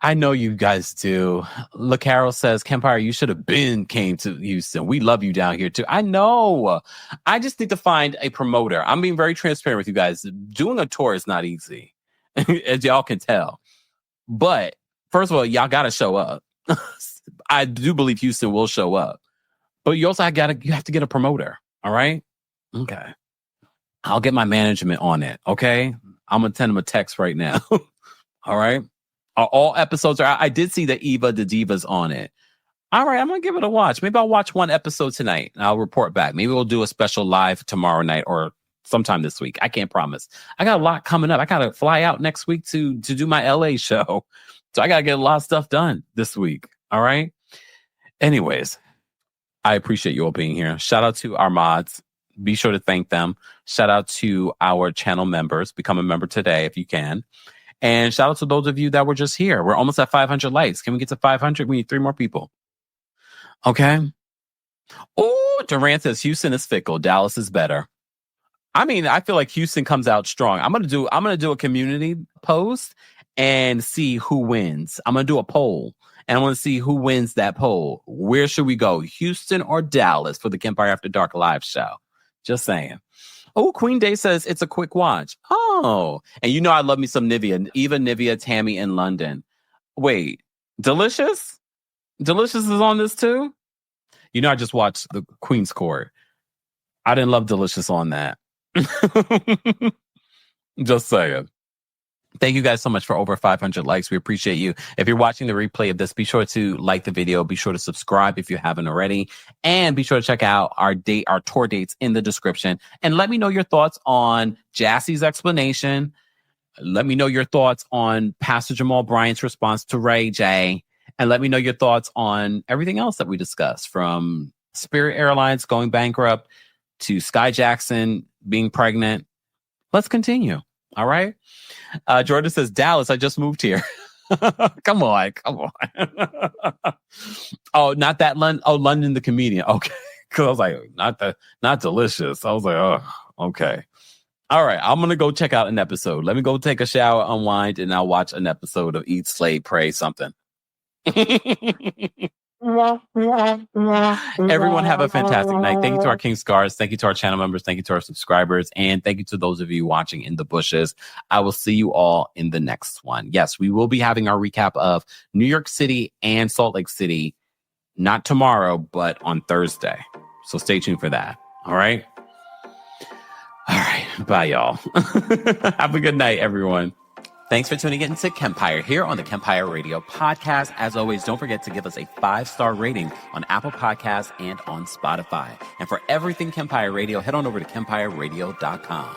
I know you guys do. LaCarol says, Kempire, you should have came to Houston. We love you down here too. I know. I just need to find a promoter. I'm being very transparent with you guys. Doing a tour is not easy, as y'all can tell. But first of all, y'all got to show up. I do believe Houston will show up. But you also you have to get a promoter. All right? Okay. I'll get my management on it. Okay? I'm going to send them a text right now. All right? All episodes are out. I did see that Eva the Diva's on it. All right, I'm going to give it a watch. Maybe I'll watch one episode tonight and I'll report back. Maybe we'll do a special live tomorrow night or sometime this week. I can't promise. I got a lot coming up. I got to fly out next week to do my LA show. So I got to get a lot of stuff done this week. All right. Anyways, I appreciate you all being here. Shout out to our mods. Be sure to thank them. Shout out to our channel members. Become a member today if you can. And shout out to those of you that were just here. We're almost at 500 likes. Can we get to 500? We need 3 more people. Okay. Oh, Durant says Houston is fickle. Dallas is better. I mean, I feel like Houston comes out strong. I'm gonna do a community post and see who wins. I'm gonna do a poll and I want to see who wins that poll. Where should we go, Houston or Dallas, for the Kempire After Dark live show? Just saying. Oh, Queen Day says it's a quick watch. Oh, and you know I love me some Nivea. Eva, Nivea, Tammy in London. Wait, Delicious? Delicious is on this too? You know I just watched the Queen's Court. I didn't love Delicious on that. Just saying. Thank you guys so much for over 500 likes. We appreciate you. If you're watching the replay of this, be sure to like the video. Be sure to subscribe if you haven't already. And be sure to check out our tour dates in the description. And let me know your thoughts on Jassi's explanation. Let me know your thoughts on Pastor Jamal Bryant's response to Ray J. And let me know your thoughts on everything else that we discussed, from Spirit Airlines going bankrupt to Skai Jackson being pregnant. Let's continue. All right. Jordan says, Dallas, I just moved here. Come on. Oh, not that London. Oh, London, the comedian. Okay. Because I was like, not Delicious. I was like, oh, okay. All right. I'm going to go check out an episode. Let me go take a shower, unwind, and I'll watch an episode of Eat, Slay, Pray, something. Everyone have a fantastic night. Thank you to our King Scars. Thank you to our channel members. Thank you to our subscribers. And thank you to those of you watching in the bushes. I will see you all in the next one. Yes, we will be having our recap of New York City and Salt Lake City, not tomorrow, but on Thursday. So stay tuned for that. All right. All right. Bye, y'all. Have a good night, everyone. Thanks for tuning in to Kempire here on the Kempire Radio Podcast. As always, don't forget to give us a 5-star rating on Apple Podcasts and on Spotify. And for everything Kempire Radio, head on over to KempireRadio.com.